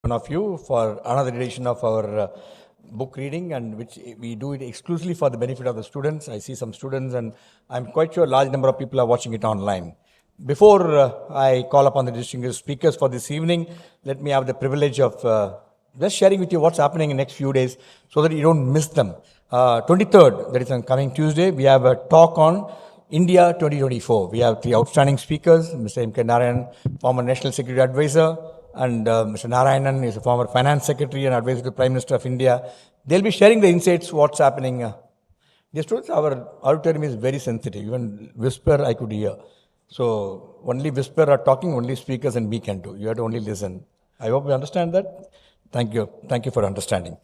one of you for another edition of our book reading, and which we do it exclusively for the benefit of the students. I see some students, and I'm quite sure a large number of people are watching it online. Before I call upon the distinguished speakers for this evening, let me have the privilege of just sharing with you what's happening in the next few days so that you don't miss them. 23rd, that is on coming Tuesday, we have a talk on India 2024. We have three outstanding speakers, Mr. M.K. Narayan, former National Security Advisor, and Mr. Narayanan is a former Finance Secretary and advisor to the Prime Minister of India. They'll be sharing the insights, what's happening. Dear students, our auditorium is very sensitive. Even whisper I could hear. So only whisper or talking, only speakers and me can do. You have to only listen. I hope you understand that. Thank you. Thank you for understanding.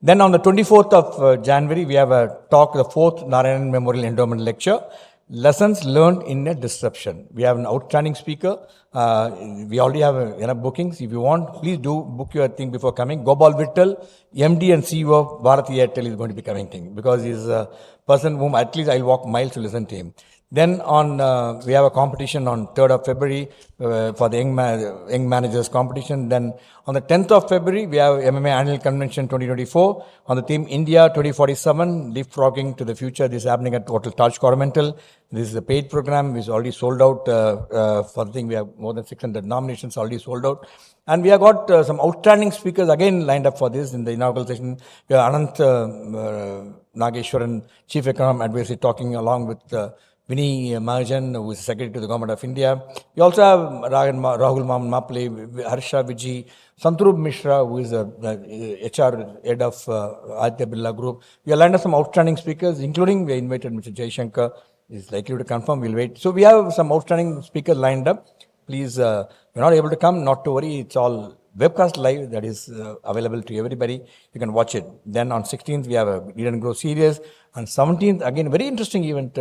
Then on the 24th of January, we have a talk, the 4th Narayanan Memorial Endowment Lecture, Lessons Learned in a Disruption. We have an outstanding speaker. We already have enough bookings. If you want, please do book your thing before coming. Gopal Vittal, MD and CEO of Bharati Airtel, is going to be coming thing because he's a person whom at least I'll walk miles to listen to him. Then we have a competition on 3rd of February for the young managers competition. Then on the 10th of February, we have MMA Annual Convention 2024 on the theme India 2047, Leapfrogging to the Future. This is happening at Hotel Taj Coromandel. This is a paid program which is already sold out. For the thing, we have more than 600 nominations already sold out. And we have got some outstanding speakers again lined up for this in the inaugural session. We have Anant Nageshwaran, Chief Economic Advisor, talking along with Vinny Mahajan, who is Secretary to the Government of India. We also have Rahul Maple, Harsha Vijay, Santrup Mishra, who is the HR head of Aditya Birla Group. We are lined up some outstanding speakers, including we invited Mr. Jaishankar. Is likely to confirm, we'll wait. So we have some outstanding speakers lined up. Please, you're not able to come, not to worry. It's all webcast live that is available to everybody. You can watch it. Then on 16th, we have a Read and Grow series. On 17th, again, very interesting event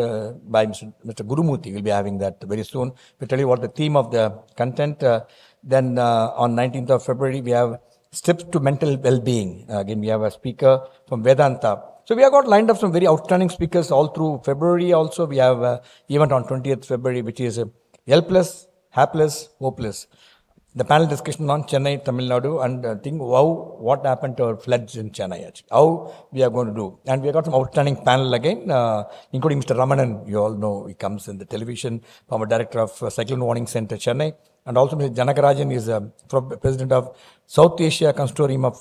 by Mr. Gurumurthy. We'll be having that very soon. We'll tell you what the theme of the content. Then on 19th of February, we have Steps to Mental Well-Being. Again, we have a speaker from Vedanta. So we have got lined up some very outstanding speakers all through February. Also, we have an event on 20th February, which is Helpless, Hapless, Hopeless. The panel discussion on Chennai, Tamil Nadu, and think what happened to our floods in Chennai, actually. How we are going to do. And we have got some outstanding panel again, including Mr. Ramanan. You all know he comes in the television, former director of Cyclone Warning Center, Chennai. And also Mr. Janakarajan is president of South Asia Consortium of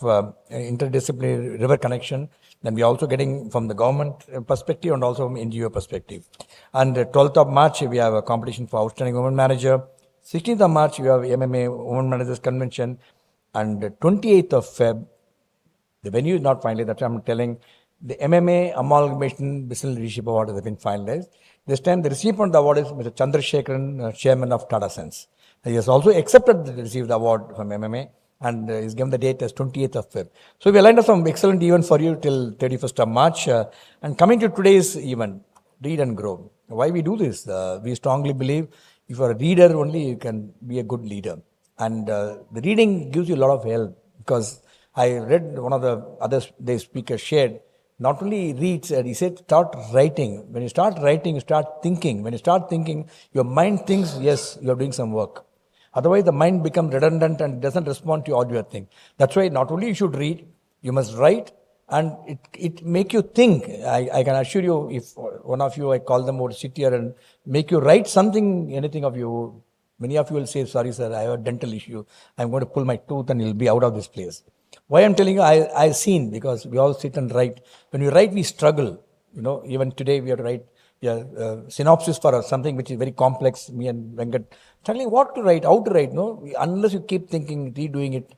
Interdisciplinary River Connection. Then we are also getting from the government perspective and also from NGO perspective. And 12th of March, we have a competition for Outstanding Women Manager. 16th of March, we have MMA Women Managers Convention. And 28th of Feb, the venue is not finalized, that's why I'm telling. The MMA Amalgamation Business Leadership Award has been finalized. This time, the recipient of the award is Mr. Chandrasekharan, Chairman of Tata Sons. He has also accepted to receive the award from MMA and is given the date as 28th of Feb. So we lined up some excellent events for you till 31st of March. And coming to today's event, Read and Grow. Why we do this? We strongly believe if you are a reader only, you can be a good leader. And the reading gives you a lot of help because I read one of the other speakers shared, not only reads, he said, start writing. When you start writing, you start thinking. When you start thinking, your mind thinks, yes, you are doing some work. Otherwise, the mind becomes redundant and doesn't respond to all your thing. That's why not only you should read, you must write, and it make you think. I can assure you, if one of you, I call them over, sit here and make you write something, anything of you. Many of you will say, sorry sir, I have a dental issue. I'm going to pull my tooth and it'll be out of this place. Why I'm telling you, I've seen, because we all sit and write. When we write, we struggle. Even today we have to write synopsis for something which is very complex, me and Venkat. Struggling what to write, how to write, unless you keep thinking, redoing it.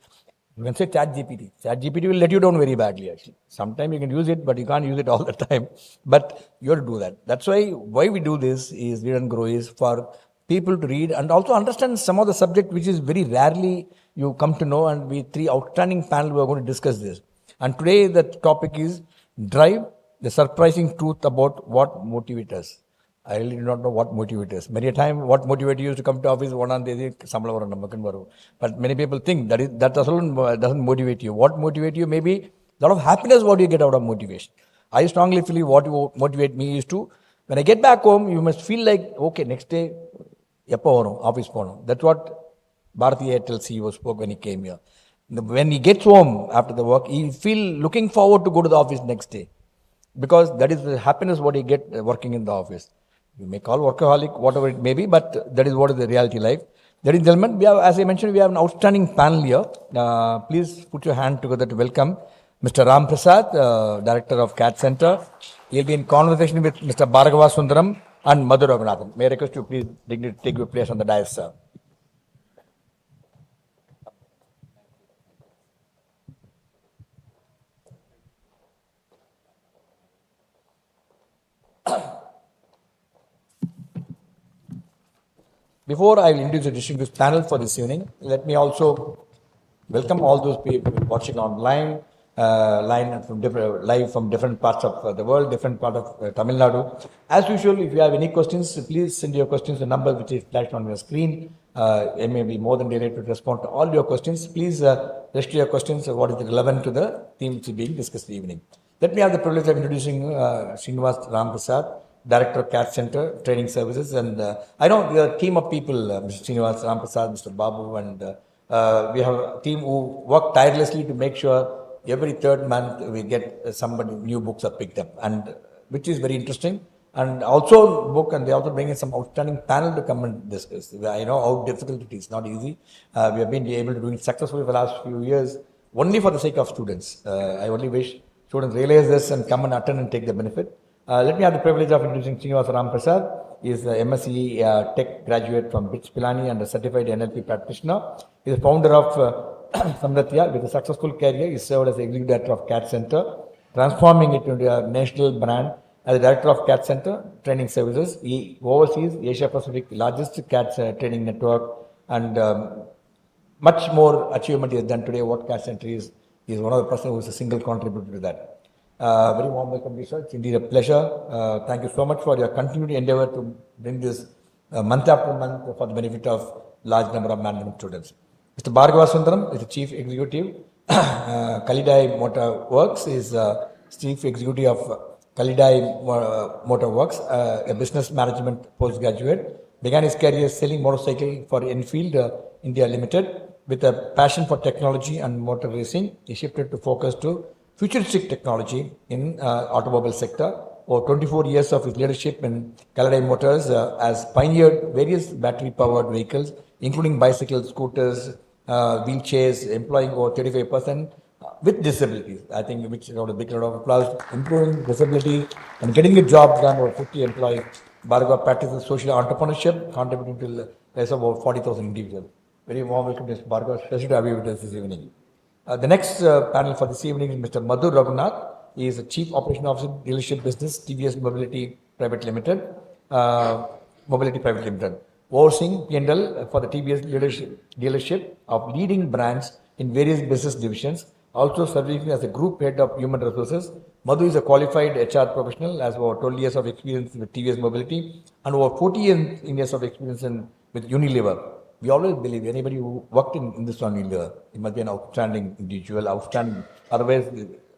You can say ChatGPT. ChatGPT will let you down very badly, actually. Sometimes you can use it, but you can't use it all the time. But you have to do that. That's why we do this is Read and Grow is for people to read and also understand some of the subject which is very rarely you come to know, and we three outstanding panel who are going to discuss this. And today the topic is Drive, the surprising truth about what motivates us. I really do not know what motivates us. Many a time, what motivates you is to come to office one on the other. But many people think that doesn't motivate you. What motivates you? Maybe a lot of happiness what you get out of motivation. I strongly feel what motivate me is to, when I get back home, you must feel like, okay, next day, office. That's what Bharati Airtel CEO spoke when he came here. When he gets home after the work, he feel looking forward to go to the office next day, because that is the happiness what he get working in the office. You may call workaholic, whatever it may be, but that is what is the reality life. Ladies and gentlemen, we have, as I mentioned, we have an outstanding panel here. Please put your hand together to welcome Mr. Ramaprasad, Director of CADD Center. He'll be in conversation with Mr. Bhargav Sundaram and Madhu Raghunath. May I request you please take your place on the dais, sir. Before I will introduce the distinguished panel for this evening, let me also welcome all those people watching online, live from different parts of the world, different part of Tamil Nadu. As usual, if you have any questions, please send your questions to the number which is flashed on your screen. I may be more than delighted to respond to all your questions. Please register your questions, what is relevant to the theme which is being discussed this evening. Let me have the privilege of introducing Sreenivassan Ramaprasad, Director of CADD Center, Training Services. And I know we are a team of people, Mr. Sreenivassan Ramaprasad, Mr. Babu, and we have a team who work tirelessly to make sure every third month we get somebody, new books are picked up, and which is very interesting. And also book, and they also bring in some outstanding panel to come and discuss. I know how difficult it is, not easy. We have been able to do it successfully for the last few years, only for the sake of students. I only wish students realize this and come and attend and take the benefit. Let me have the privilege of introducing Sreenivassan Ramaprasad. He is a MSc Tech graduate from BITS Pilani and a certified NLP practitioner. He is the founder of Samratya. With a successful career, he served as Executive Director of CADD Center, transforming it into a national brand. As the Director of CADD Center Training Services, he oversees Asia Pacific largest CADD training network, and much more achievement he has done today. What CADD Center is, he is one of the person who is a single contributor to that. Very warm welcome, sir. It's indeed a pleasure. Thank you so much for your continued endeavor to bring this month after month for the benefit of large number of management students. Mr. Bhargav Sundaram is the Chief Executive. Callidai Motor Works is Chief Executive of Callidai Motor Works, a business management postgraduate. Began his career selling motorcycle for Enfield India Limited. With a passion for technology and motor racing, he shifted to focus to futuristic technology in automobile sector. Over 24 years of his leadership in Callidai Motors has pioneered various battery-powered vehicles, including bicycles, scooters, wheelchairs, employing over 35% with disabilities. I think which is a big round of applause. Improving disability and getting a job done over 50 employees. Bhargav practices social entrepreneurship, contributing to the lives of over 40,000 individuals. Very warm welcome to Mr. Bhargav. Pleasure to have you with us this evening. The next panel for this evening is Mr. Madhu Raghunath. He is the Chief Operation Officer, Dealership Business, TVS Mobility Private Limited. Overseeing P&L for the TVS dealership of leading brands in various business divisions. Also serving as a group head of human resources. Madhu is a qualified HR professional, has over 12 years of experience with TVS Mobility and over 40 years of experience with Unilever. We always believe anybody who worked in this Unilever, it must be an outstanding individual, outstanding. Otherwise,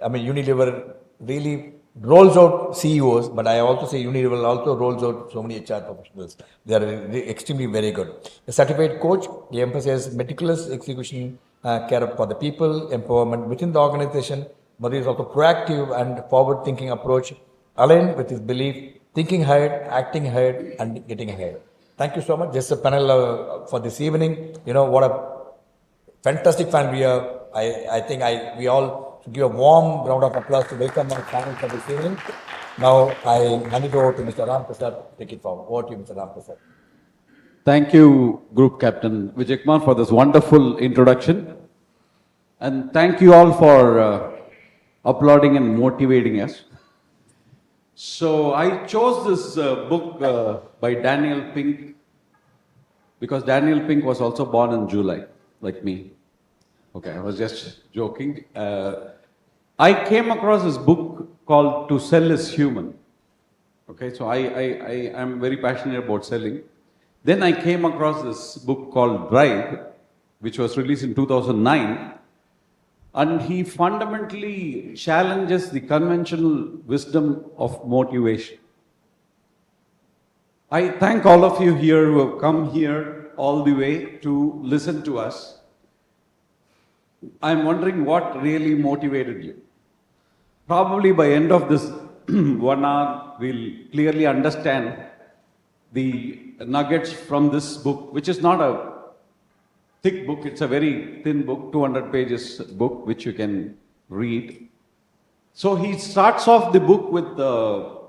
I mean, Unilever really rolls out CEOs, but I also say Unilever also rolls out so many HR professionals. They are extremely very good. A certified coach, he emphasizes meticulous execution, care for the people, empowerment within the organization. Madhu is also proactive and forward-thinking approach, aligned with his belief, thinking ahead, acting ahead, and getting ahead. Thank you so much. Just a panel for this evening. You know, what a fantastic panel we are. I think we all should give a warm round of applause to welcome our panel for this evening. Now, I hand it over to Mr. Ramaprasad. Take it forward. Over to you, Mr. Ramaprasad. Thank you, Group Captain Vijay Kumar, for this wonderful introduction. And thank you all for applauding and motivating us. So I chose this book by Daniel Pink because Daniel Pink was also born in July, like me. Okay, I was just joking. I came across this book called To Sell is Human. Okay, so I am very passionate about selling. Then I came across this book called Drive, which was released in 2009. And he fundamentally challenges the conventional wisdom of motivation. I thank all of you here who have come here all the way to listen to us. I'm wondering what really motivated you. Probably by end of this 1 hour, we'll clearly understand the nuggets from this book, which is not a thick book. It's a very thin book, 200 pages book, which you can read. So he starts off the book with the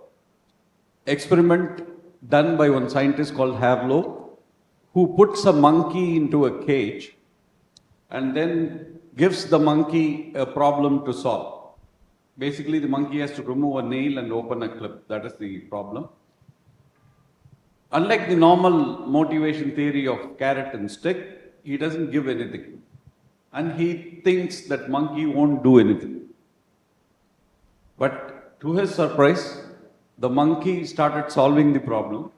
experiment done by one scientist called Harlow, who puts a monkey into a cage and then gives the monkey a problem to solve. Basically, the monkey has to remove a nail and open a clip. That is the problem. Unlike the normal motivation theory of carrot and stick, he doesn't give anything. And he thinks that monkey won't do anything. But to his surprise, the monkey started solving the problem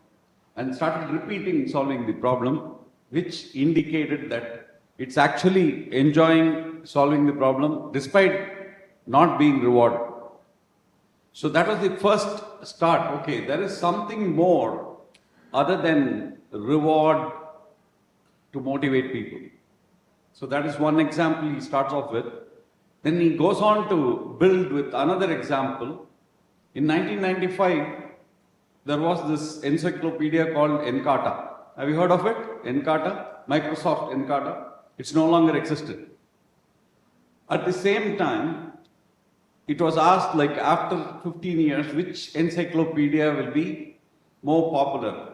and started repeating solving the problem, which indicated that it's actually enjoying solving the problem despite not being rewarded. So that was the first start. Okay, there is something more other than reward to motivate people. So that is one example he starts off with. Then he goes on to build with another example. In 1995, there was this encyclopedia called Encarta. Have you heard of it? Encarta? Microsoft Encarta. It's no longer existed. At the same time, it was asked, like after 15 years, which encyclopedia will be more popular?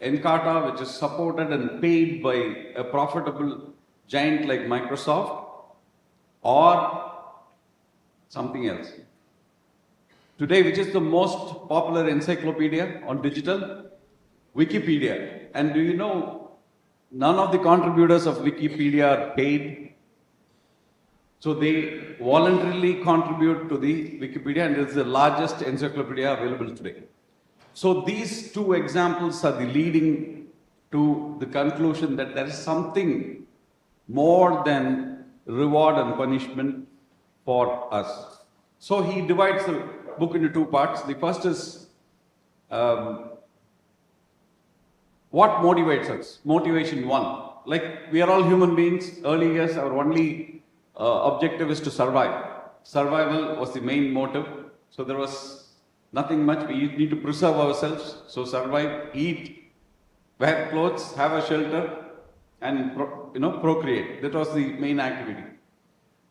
Encarta, which is supported and paid by a profitable giant like Microsoft, or something else. Today, which is the most popular encyclopedia on digital? Wikipedia. And do you know, none of the contributors of Wikipedia are paid. So they voluntarily contribute to the Wikipedia, and it's the largest encyclopedia available today. So these two examples are the leading to the conclusion that there is something more than reward and punishment for us. So he divides the book into two parts. The first is what motivates us? Motivation one. Like we are all human beings. Early years, our only objective is to survive. Survival was the main motive. So there was nothing much. We need to preserve ourselves. So survive, eat, wear clothes, have a shelter, and procreate. That was the main activity.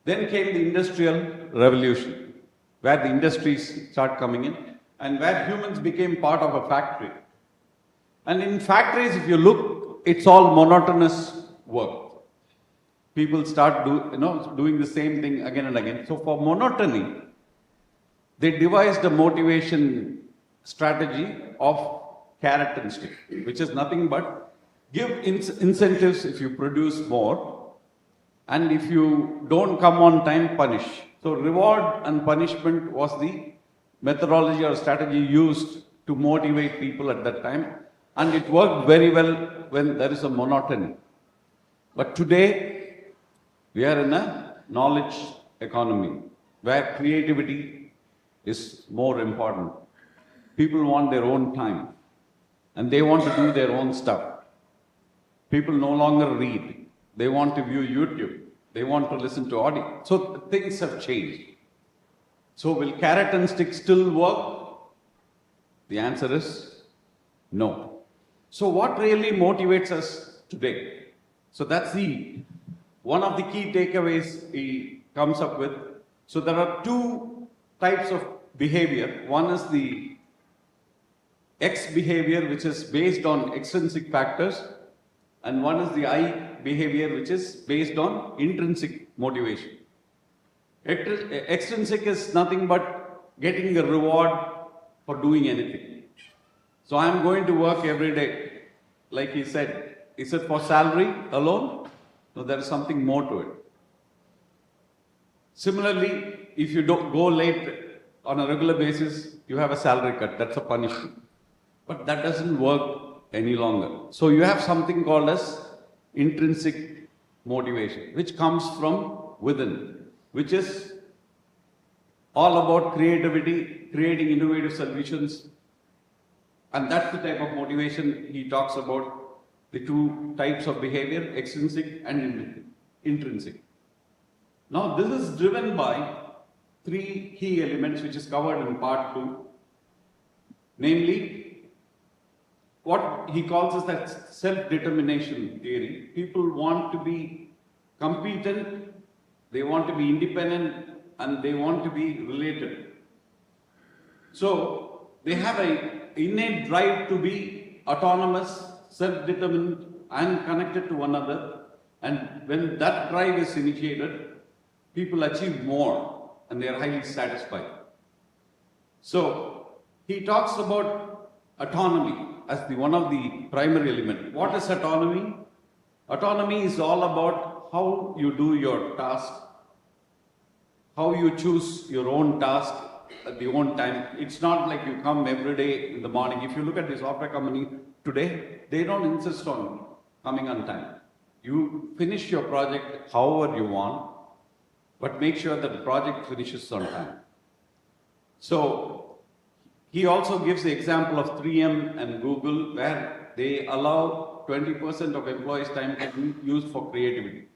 Then came the Industrial Revolution, where the industries start coming in, and where humans became part of a factory. And in factories, if you look, it's all monotonous work. People start doing the same thing again and again. So for monotony, they devised a motivation strategy of carrot and stick, which is nothing but give incentives if you produce more, and if you don't come on time, punish. So reward and punishment was the methodology or strategy used to motivate people at that time, and it worked very well when there is a monotony. But today, we are in a knowledge economy where creativity is more important. People want their own time and they want to do their own stuff. People no longer read. They want to view YouTube. They want to listen to audio. So things have changed. So will carrot and stick still work? The answer is no. So what really motivates us today? So that's one of the key takeaways he comes up with. So there are two types of behavior. One is the X behavior, which is based on extrinsic factors, and one is the I behavior, which is based on intrinsic motivation. Extrinsic is nothing but getting a reward for doing anything. So I am going to work every day. Like he said, is it for salary alone? No, there is something more to it. Similarly, if you don't go late on a regular basis, you have a salary cut. That's a punishment. But that doesn't work any longer. So you have something called as intrinsic motivation, which comes from within, which is all about creativity, creating innovative solutions. And that's the type of motivation he talks about, the two types of behavior, extrinsic and intrinsic. Now, this is driven by three key elements which is covered in part 2, namely what he calls as that self-determination theory. People want to be competent, they want to be independent, and they want to be related. So they have an innate drive to be autonomous, self-determined, and connected to one another. And when that drive is initiated, people achieve more and they are highly satisfied. So he talks about autonomy as one of the primary elements. What is autonomy? Autonomy is all about how you do your task, how you choose your own task at the own time. It's not like you come every day in the morning. If you look at the software company today, they don't insist on coming on time. You finish your project however you want, but make sure that the project finishes on time. So he also gives the example of 3M and Google, where they allow 20% of employees' time to be used for creativity,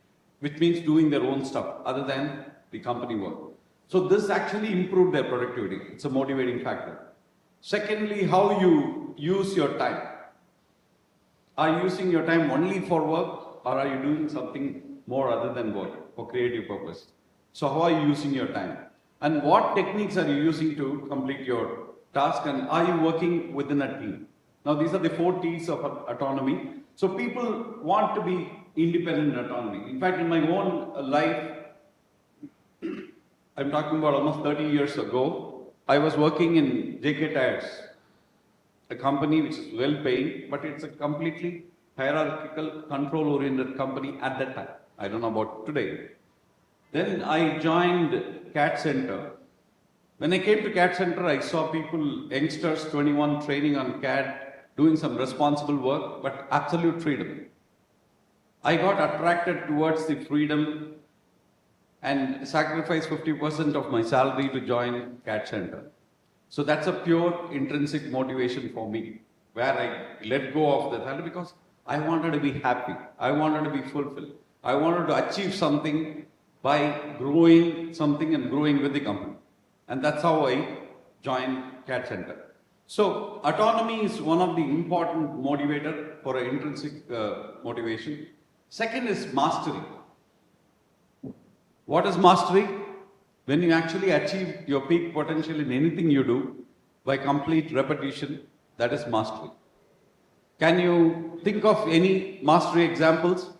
which means doing their own stuff other than the company work. So this actually improved their productivity. It's a motivating factor. Secondly, how you use your time. Are you using your time only for work, or are you doing something more other than work for creative purpose? So how are you using your time? And what techniques are you using to complete your task, and are you working within a team? Now these are the 4 T's of autonomy. So people want to be independent and autonomy. In fact, in my own life, I'm talking about almost 30 years ago, I was working in JK Tires, a company which is well paying, but it's a completely hierarchical, control-oriented company at that time. I don't know about today. Then I joined CAD Center. When I came to CAD Center, I saw people, youngsters, 21, training on CAD, doing some responsible work, but absolute freedom. I got attracted towards the freedom and sacrificed 50% of my salary to join CAD Center. So that's a pure intrinsic motivation for me, where I let go of the salary because I wanted to be happy. I wanted to be fulfilled. I wanted to achieve something by growing something and growing with the company. And that's how I joined CAD Center. So autonomy is one of the important motivator for an intrinsic motivation. Second is mastery. What is mastery? When you actually achieve your peak potential in anything you do by complete repetition, that is mastery. Can you think of any mastery examples?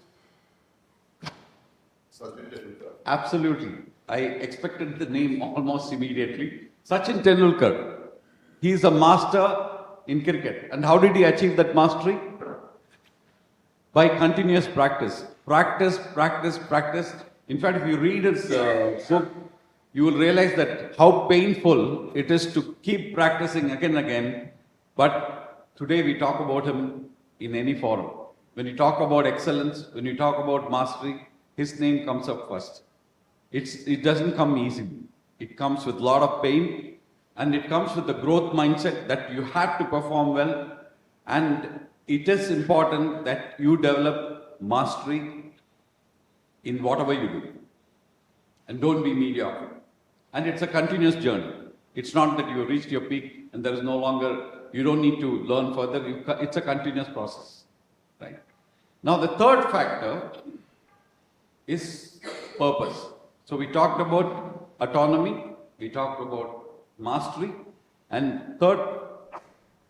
Absolutely. I expected the name almost immediately. Sachin Tendulkar. He is a master in cricket. And how did he achieve that mastery? By continuous practice. Practice, practice, practice. In fact, if you read his book, you will realize that how painful it is to keep practicing again and again. But today we talk about him in any forum. When you talk about excellence, when you talk about mastery, his name comes up first. It doesn't come easily. It comes with a lot of pain, and it comes with the growth mindset that you have to perform well, and it is important that you develop mastery in whatever you do. And don't be mediocre. And it's a continuous journey. It's not that you reached your peak and there is no longer, you don't need to learn further. It's a continuous process. Right? Now the third factor is purpose. So we talked about autonomy, we talked about mastery, and third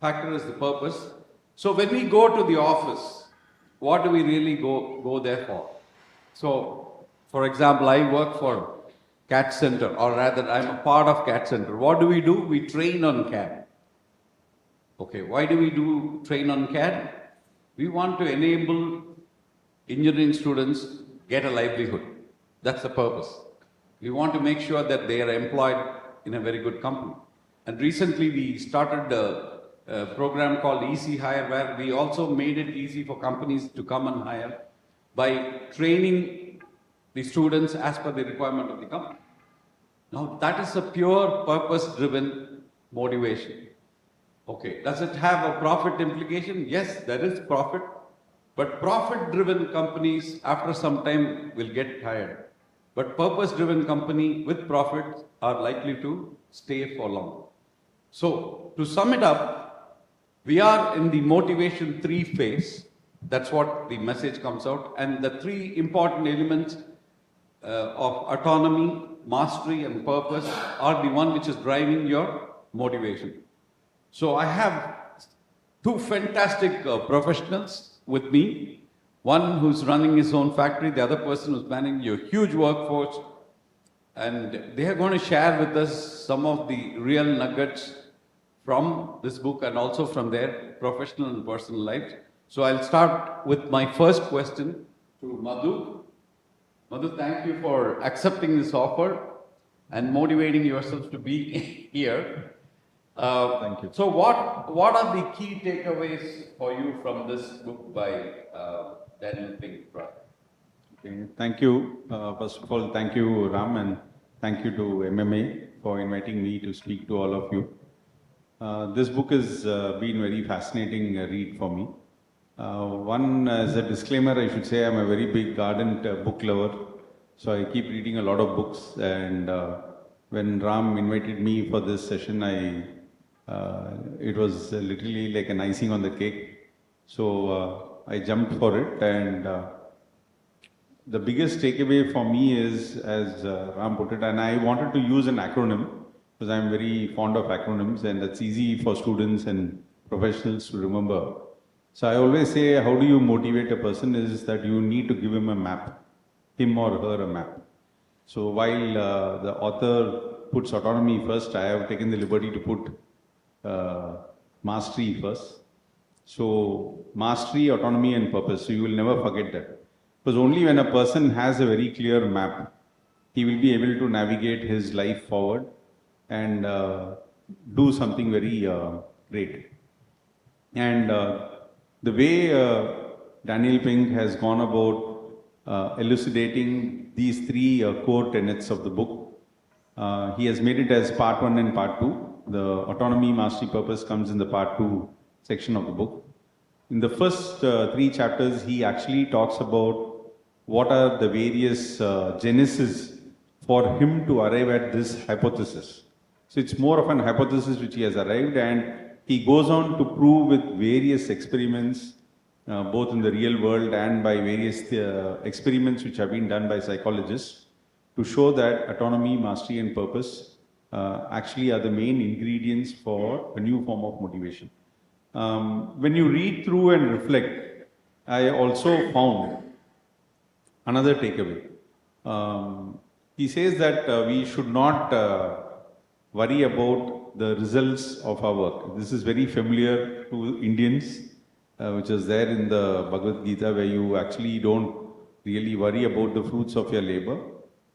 factor is the purpose. So when we go to the office, what do we really go there for? So, for example, I work for CAD Center, or rather I'm a part of CAD Center. What do? We train on CAD. Okay, why do we train on CAD? We want to enable engineering students get a livelihood. That's the purpose. We want to make sure that they are employed in a very good company. And recently we started a program called Easy Hire, where we also made it easy for companies to come and hire by training the students as per the requirement of the company. Now that is a pure purpose-driven motivation. Okay, does it have a profit implication? Yes, there is profit, but profit-driven companies after some time will get tired. but purpose-driven company with profits are likely to stay for long. So, to sum it up, we are in the motivation 3 phase. That's what the message comes out. And the 3 important elements of autonomy, mastery, and purpose are the one which is driving your motivation. So I have 2 fantastic professionals with me. One who's running his own factory, the other person who's managing a huge workforce. And they are going to share with us some of the real nuggets from this book and also from their professional and personal lives. So I'll start with my first question to Madhu. Madhu, thank you for accepting this offer and motivating yourself to be here. Thank you. So what are the key takeaways for you from this book by Daniel Pink? Okay, thank you. First of all, thank you, Ram, and thank you to MMA for inviting me to speak to all of you. This book has been very fascinating read for me. One, as a disclaimer, I should say I'm a very big ardent book lover, so I keep reading a lot of books. And when Ram invited me for this session, it was literally like an icing on the cake. So I jumped for it, and the biggest takeaway for me is, as Ram put it, and I wanted to use an acronym because I'm very fond of acronyms, and that's easy for students and professionals to remember. So I always say, how do you motivate a person is that you need to give him a map, him or her a map. So while the author puts autonomy first, I have taken the liberty to put mastery first. So mastery, autonomy and purpose. So you will never forget that. Because only when a person has a very clear map, he will be able to navigate his life forward and do something very great. And the way Daniel Pink has gone about elucidating these 3 core tenets of the book, he has made it as part 1 and part 2. The autonomy, mastery, purpose comes in the part 2 section of the book. In the first 3 chapters, he actually talks about what are the various genesis for him to arrive at this hypothesis. So it's more of an hypothesis which he has arrived, and he goes on to prove with various experiments, both in the real world and by various experiments which have been done by psychologists, to show that autonomy, mastery and purpose actually are the main ingredients for a new form of motivation. When you read through and reflect, I also found another takeaway. He says that we should not worry about the results of our work. This is very familiar to Indians, which is there in the Bhagavad Gita, where you actually don't really worry about the fruits of your labor,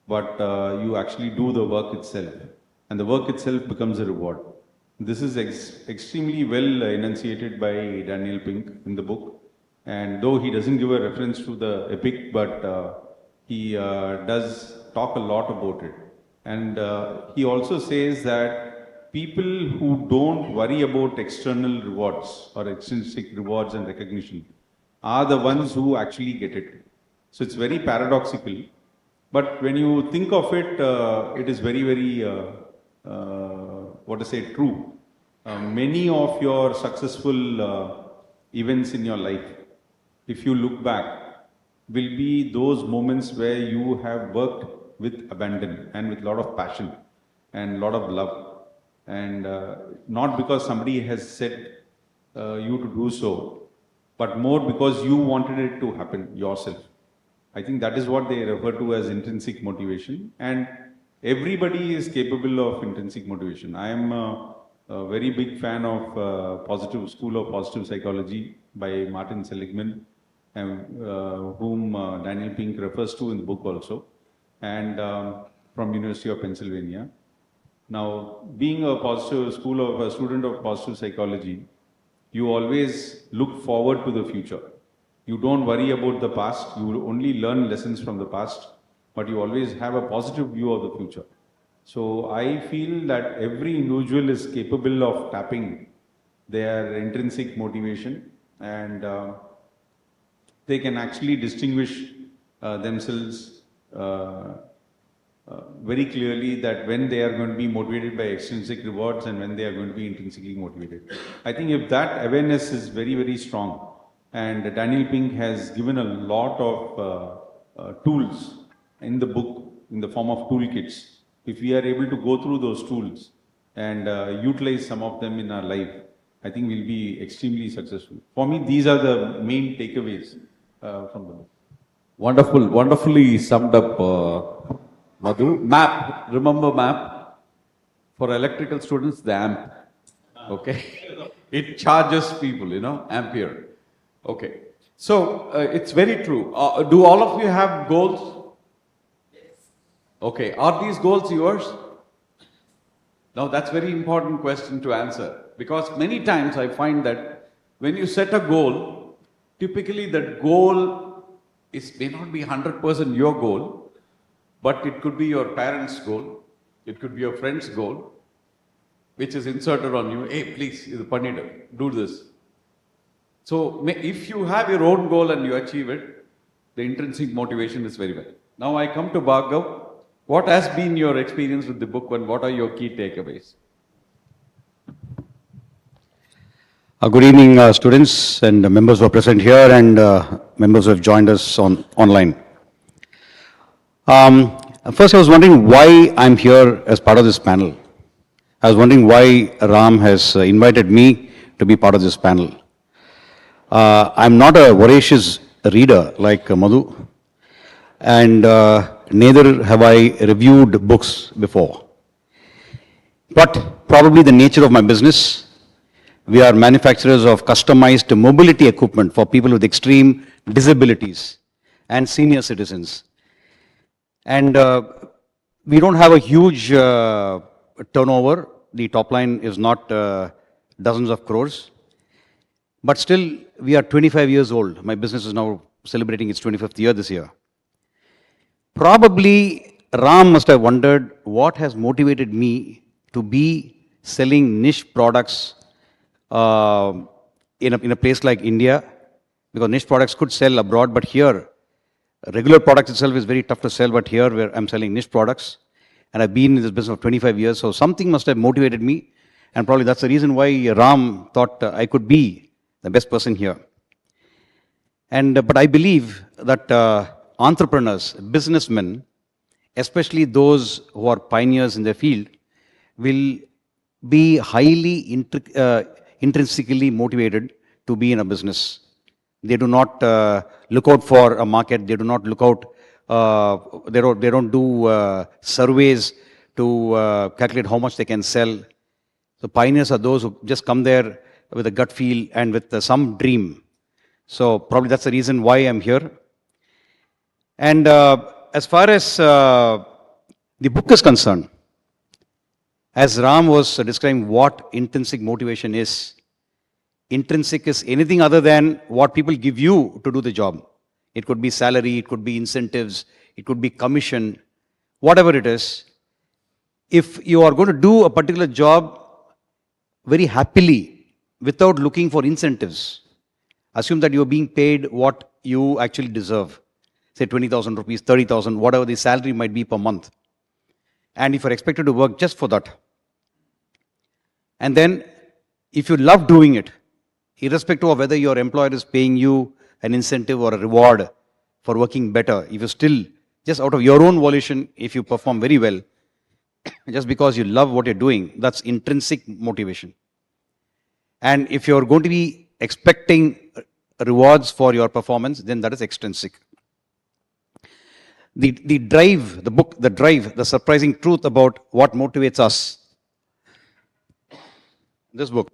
but you actually do the work itself. And the work itself becomes a reward. This is extremely well enunciated by Daniel Pink in the book. And though he doesn't give a reference to the epic, but he does talk a lot about it. And he also says that people who don't worry about external rewards or extrinsic rewards and recognition are the ones who actually get it. So it's very paradoxical. But when you think of it, it is very, very, true. Many of your successful events in your life, if you look back, will be those moments where you have worked with abandon and with a lot of passion and a lot of love. And not because somebody has said you to do so, but more because you wanted it to happen yourself. I think that is what they refer to as intrinsic motivation. And everybody is capable of intrinsic motivation. I am a very big fan of School of Positive Psychology by Martin Seligman, whom Daniel Pink refers to in the book also, and from University of Pennsylvania. Now, being a student of positive psychology, you always look forward to the future. You don't worry about the past. You only learn lessons from the past, but you always have a positive view of the future. So I feel that every individual is capable of tapping their intrinsic motivation, and they can actually distinguish themselves very clearly that when they are going to be motivated by extrinsic rewards and when they are going to be intrinsically motivated. I think if that awareness is very, very strong, and Daniel Pink has given a lot of tools in the book in the form of toolkits. If we are able to go through those tools and utilize some of them in our life, I think we'll be extremely successful. For me, these are the main takeaways from the book. Wonderful, wonderfully summed up, Madhu. MAP, remember MAP? For electrical students, the amp. Okay? It charges people, ampere. Okay. So, it's very true. Do all of you have goals? Okay. Are these goals yours? Now, that's a very important question to answer. Because many times I find that when you set a goal, typically that goal may not be 100% your goal, but it could be your parents' goal, it could be your friend's goal, which is inserted on you. Hey, please, do this. So, if you have your own goal and you achieve it, the intrinsic motivation is very well. Now, I come to Bhargav. What has been your experience with the book and what are your key takeaways? Good evening, students and members who are present here and members who have joined us online. First, I was wondering why I'm here as part of this panel. I was wondering why Ram has invited me to be part of this panel. I'm not a voracious reader like Madhu, and neither have I reviewed books before. But probably the nature of my business, we are manufacturers of customized mobility equipment for people with extreme disabilities and senior citizens. And we don't have a huge turnover. The top line is not dozens of crores. But still, we are 25 years old. My business is now celebrating its 25th year this year. Probably Ram must have wondered what has motivated me to be selling niche products in a place like India, because niche products could sell abroad, but here, regular products itself is very tough to sell, but here where I'm selling niche products, and I've been in this business for 25 years, so something must have motivated me, and probably that's the reason why Ram thought I could be the best person here. And but I believe that entrepreneurs, businessmen, especially those who are pioneers in their field, will be highly intrinsically motivated to be in a business. They do not look out for a market. They do not look out. They don't do surveys to calculate how much they can sell. So pioneers are those who just come there with a gut feel and with some dream. So probably that's the reason why I'm here. And as far as the book is concerned, as Ram was describing what intrinsic motivation is, intrinsic is anything other than what people give you to do the job. It could be salary, it could be incentives, it could be commission, whatever it is. If you are going to do a particular job very happily without looking for incentives, assume that you are being paid what you actually deserve. Say 20,000 rupees, 30,000, whatever the salary might be per month. And if you're expected to work just for that. And then, if you love doing it, irrespective of whether your employer is paying you an incentive or a reward for working better, if you still, just out of your own volition, if you perform very well, just because you love what you're doing, that's intrinsic motivation. And if you're going to be expecting rewards for your performance, then that is extrinsic. The drive, the book, The Drive, the surprising truth about what motivates us. This book.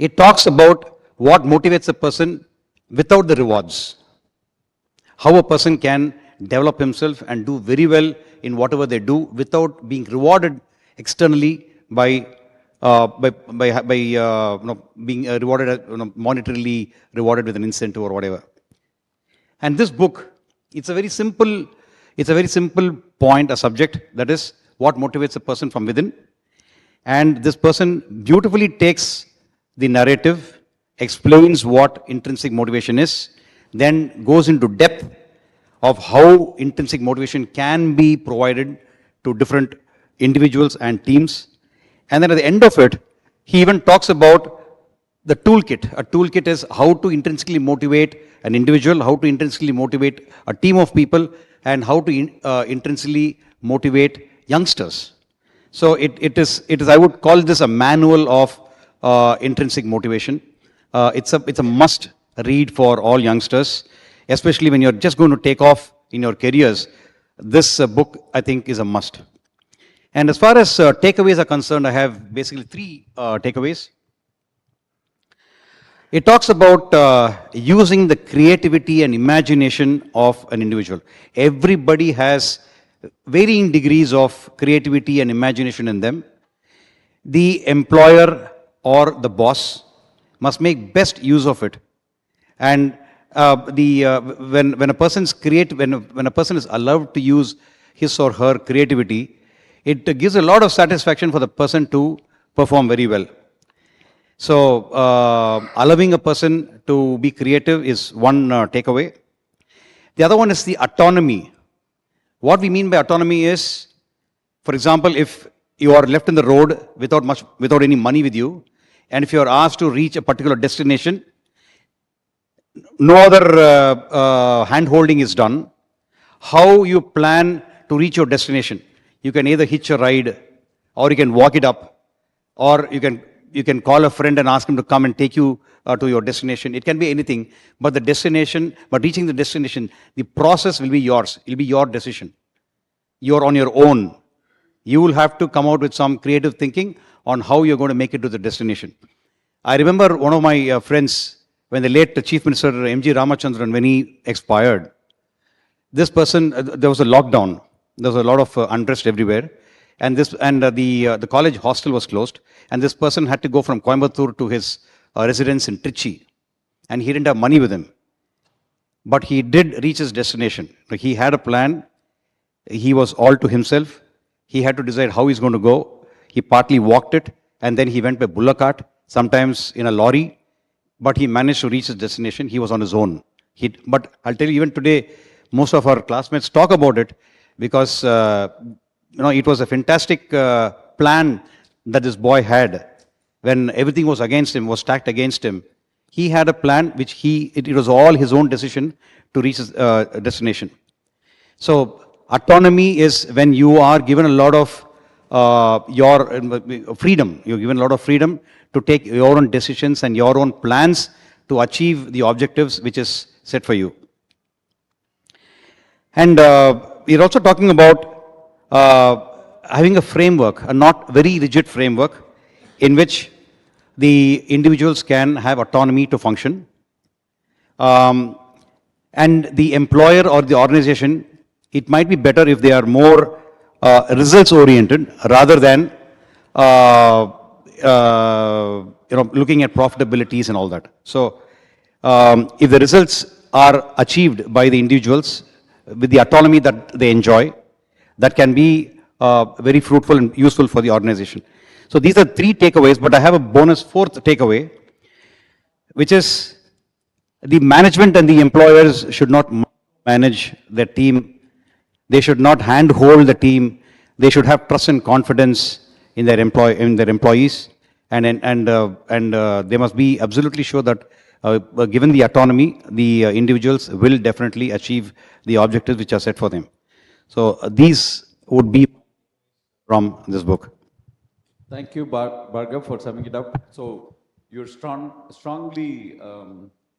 It talks about what motivates a person without the rewards. How a person can develop himself and do very well in whatever they do without being rewarded externally by being rewarded, monetarily rewarded with an incentive or whatever. And this book, it's a very simple point, a subject, that is what motivates a person from within. And this person beautifully takes the narrative, explains what intrinsic motivation is, then goes into depth of how intrinsic motivation can be provided to different individuals and teams. And then at the end of it, he even talks about the toolkit. A toolkit is how to intrinsically motivate an individual, how to intrinsically motivate a team of people, and how to intrinsically motivate youngsters. So it is, I would call this a manual of intrinsic motivation. It's a must read for all youngsters, especially when you're just going to take off in your careers. This book, I think, is a must. And as far as takeaways are concerned, I have basically three takeaways. It talks about using the creativity and imagination of an individual. Everybody has varying degrees of creativity and imagination in them. The employer or the boss must make best use of it. And when a person's when a person is allowed to use his or her creativity, it gives a lot of satisfaction for the person to perform very well. So, allowing a person to be creative is one takeaway. The other one is the autonomy. What we mean by autonomy is, for example, if you are left in the road without any money with you, and if you are asked to reach a particular destination, no other hand holding is done. How you plan to reach your destination? You can either hitch a ride, or you can walk it up, or you can call a friend and ask him to come and take you to your destination. It can be anything, but reaching the destination, the process will be yours. It will be your decision. You're on your own. You will have to come out with some creative thinking on how you're going to make it to the destination. I remember one of my friends, when the late Chief Minister M.G. Ramachandran, when he expired, this person, there was a lockdown. There was a lot of unrest everywhere. And the college hostel was closed, and this person had to go from Coimbatore to his residence in Trichy, and he didn't have money with him. But he did reach his destination. He had a plan. He was all to himself. He had to decide how he's going to go. He partly walked it, and then he went by bullock cart, sometimes in a lorry, but he managed to reach his destination. He was on his own. But I'll tell you, even today, most of our classmates talk about it, because it was a fantastic plan that this boy had. When everything was against him, was stacked against him, he had a plan which it was all his own decision to reach his destination. So autonomy is when you are given a lot of your freedom. You're given a lot of freedom to take your own decisions and your own plans to achieve the objectives which is set for you. And we're also talking about having a framework, a not very rigid framework, in which the individuals can have autonomy to function. And the employer or the organization, it might be better if they are more results oriented rather than looking at profitabilities and all that. So if the results are achieved by the individuals with the autonomy that they enjoy, that can be very fruitful and useful for the organization. So these are three takeaways, but I have a bonus fourth takeaway, which is the management and the employers should not manage their team. They should not handhold the team. They should have trust and confidence in their employees, and they must be absolutely sure that given the autonomy, the individuals will definitely achieve the objectives which are set for them. So these would be from this book. Thank you, Bhargav, for summing it up. So you're strongly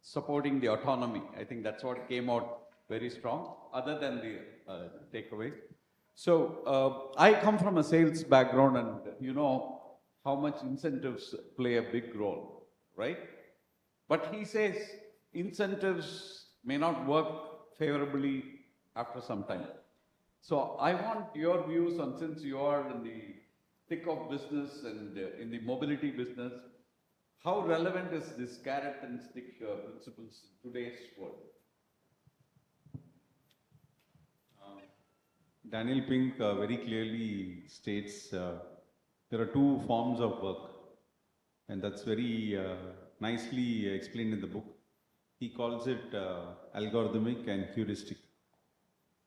supporting the autonomy. I think that's what came out very strong, other than the takeaway. So I come from a sales background, and you know how much incentives play a big role, right? But he says incentives may not work favorably after some time. So I want your views on, since you are in the thick of business and in the mobility business, how relevant is this carrot and stick principles in today's world? Daniel Pink very clearly states there are two forms of work, and that's very nicely explained in the book. He calls it algorithmic and heuristic.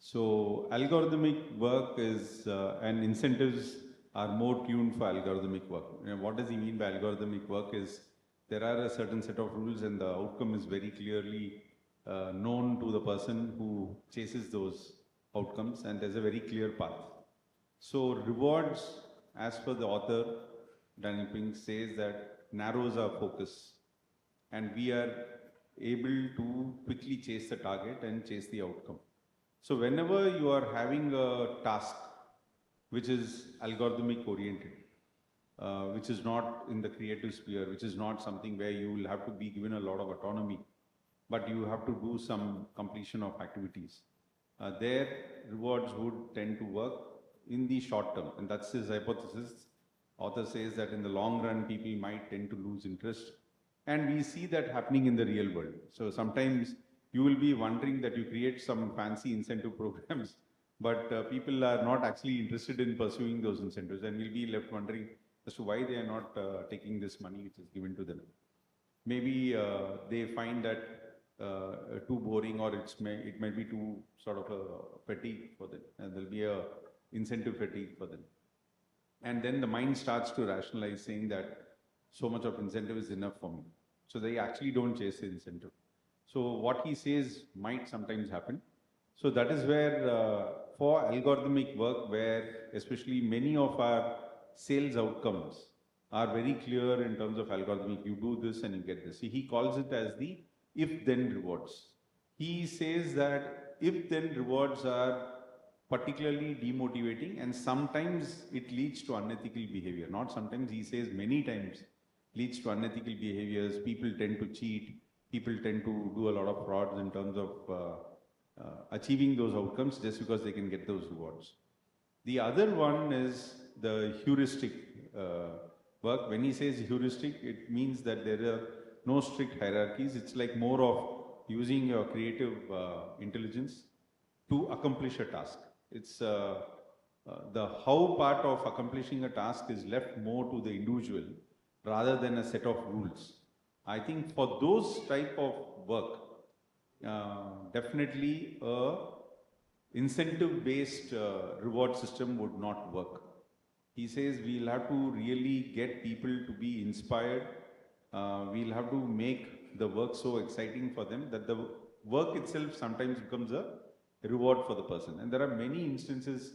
So algorithmic work is and incentives are more tuned for algorithmic work. What does he mean by algorithmic work? Is there are a certain set of rules and the outcome is very clearly known to the person who chases those outcomes, and there's a very clear path. So rewards, as per the author, Daniel Pink says that narrows our focus and we are able to quickly chase the target and chase the outcome. So whenever you are having a task which is algorithmic oriented, which is not in the creative sphere, which is not something where you will have to be given a lot of autonomy, but you have to do some completion of activities. Their rewards would tend to work in the short term, and that's his hypothesis. Author says that in the long run, people might tend to lose interest, and we see that happening in the real world. So sometimes you will be wondering that you create some fancy incentive programs, but people are not actually interested in pursuing those incentives, and we'll be left wondering as to why they are not taking this money which is given to them. Maybe they find that too boring, or it might be too sort of a fatigue for them, and there'll be a incentive fatigue for them. And then the mind starts to rationalize, saying that so much of incentive is enough for me. So they actually don't chase the incentive. So what he says might sometimes happen. So that is where for algorithmic work, where especially many of our sales outcomes are very clear in terms of algorithmic, you do this and you get this. See, he calls it as the if-then rewards. He says that if-then rewards are particularly demotivating, and sometimes it leads to unethical behavior. Not sometimes, he says many times leads to unethical behaviors. People tend to cheat. People tend to do a lot of frauds in terms of achieving those outcomes just because they can get those rewards. The other one is the heuristic work. When he says heuristic, it means that there are no strict hierarchies. It's like more of using your creative intelligence to accomplish a task. It's the how part of accomplishing a task is left more to the individual rather than a set of rules. I think for those type of work, definitely a incentive-based reward system would not work. He says we'll have to really get people to be inspired. We'll have to make the work so exciting for them that the work itself sometimes becomes a reward for the person. And there are many instances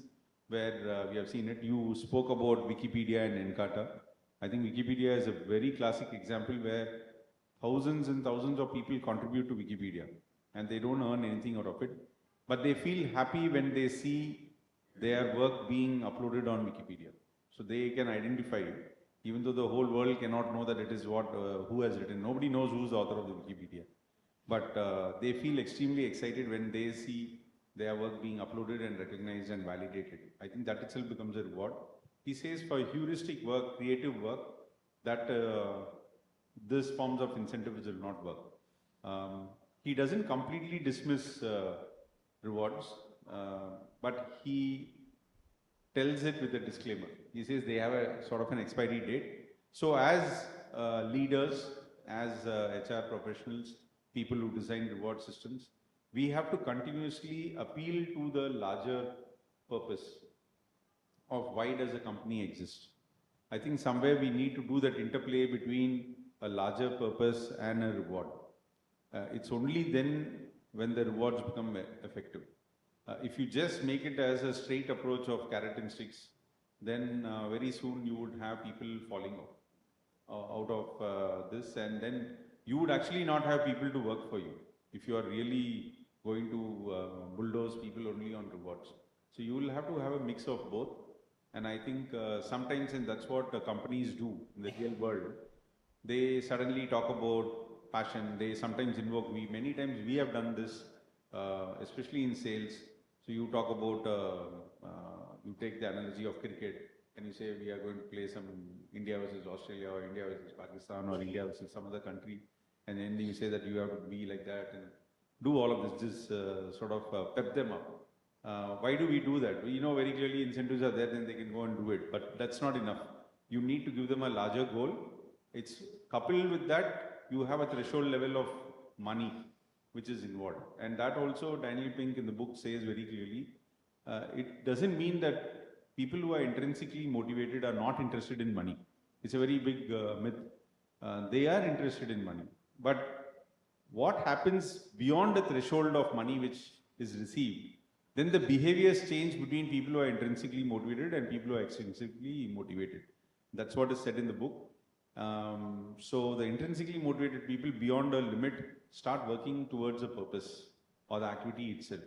where we have seen it. You spoke about Wikipedia and Encarta. I think Wikipedia is a very classic example where thousands and thousands of people contribute to Wikipedia and they don't earn anything out of it. But they feel happy when they see their work being uploaded on Wikipedia. So they can identify it, even though the whole world cannot know that it is what who has written. Nobody knows who's the author of the Wikipedia. But they feel extremely excited when they see their work being uploaded and recognized and validated. I think that itself becomes a reward. He says for heuristic work, creative work, that these forms of incentives will not work. He doesn't completely dismiss rewards, but he tells it with a disclaimer. He says they have a sort of an expiry date. So as leaders, as HR professionals, people who design reward systems, we have to continuously appeal to the larger purpose of why does a company exist. I think somewhere we need to do that interplay between a larger purpose and a reward. It's only then when the rewards become effective. If you just make it as a straight approach of carrot and sticks, then very soon you would have people falling out of this, and then you would actually not have people to work for you if you are really going to bulldoze people only on rewards. So you will have to have a mix of both. And I think sometimes, and that's what companies do in the real world, they suddenly talk about passion. They sometimes invoke, many times we have done this, especially in sales. So you talk about, you take the analogy of cricket and you say we are going to play some India versus Australia or India versus Pakistan or India versus some other country. And then you say that you have to be like that and do all of this, just sort of pep them up. Why do we do that? We know very clearly incentives are there, then they can go and do it. But that's not enough. You need to give them a larger goal. It's coupled with that, you have a threshold level of money which is involved. And that also Daniel Pink in the book says very clearly. It doesn't mean that people who are intrinsically motivated are not interested in money. It's a very big myth. They are interested in money. But what happens beyond the threshold of money which is received, then the behaviors change between people who are intrinsically motivated and people who are extrinsically motivated. That's what is said in the book. So the intrinsically motivated people beyond a limit start working towards a purpose or the activity itself.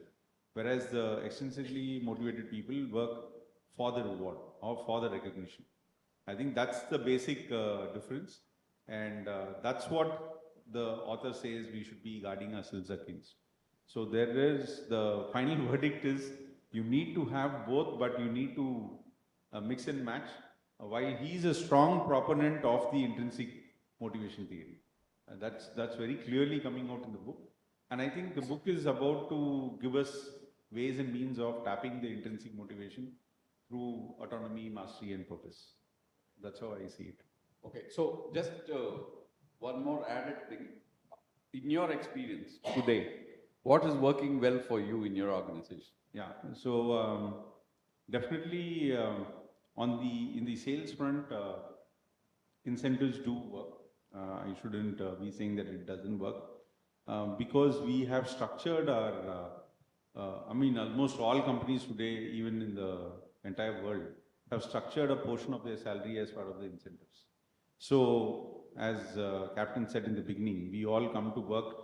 Whereas the extrinsically motivated people work for the reward or for the recognition. I think that's the basic difference. And that's what the author says we should be guarding ourselves against. So there is, the final verdict is you need to have both, but you need to mix and match. While he is a strong proponent of the intrinsic motivation theory. That's very clearly coming out in the book. And I think the book is about to give us ways and means of tapping the intrinsic motivation through autonomy, mastery, and purpose. That's how I see it. Okay, so just one more added thing. In your experience today, what is working well for you in your organization? Yeah, so definitely in the sales front, incentives do work. I shouldn't be saying that it doesn't work because we have structured our, almost all companies today, even in the entire world, have structured a portion of their salary as part of the incentives. So, as Captain said in the beginning, we all come to work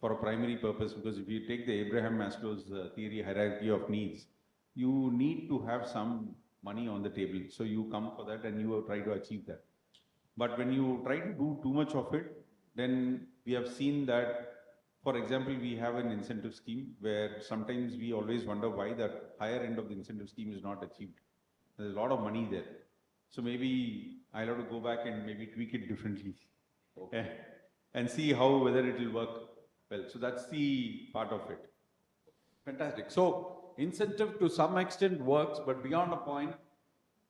for a primary purpose, because if you take the Abraham Maslow's theory hierarchy of needs, you need to have some money on the table. So you come for that and you try to achieve that. But when you try to do too much of it, then we have seen that, for example, we have an incentive scheme where sometimes we always wonder why the higher end of the incentive scheme is not achieved. There's a lot of money there. So maybe I'll have to go back and maybe tweak it differently. Okay. And see whether it will work well. So that's the part of it. Fantastic. So incentive to some extent works, but beyond a point,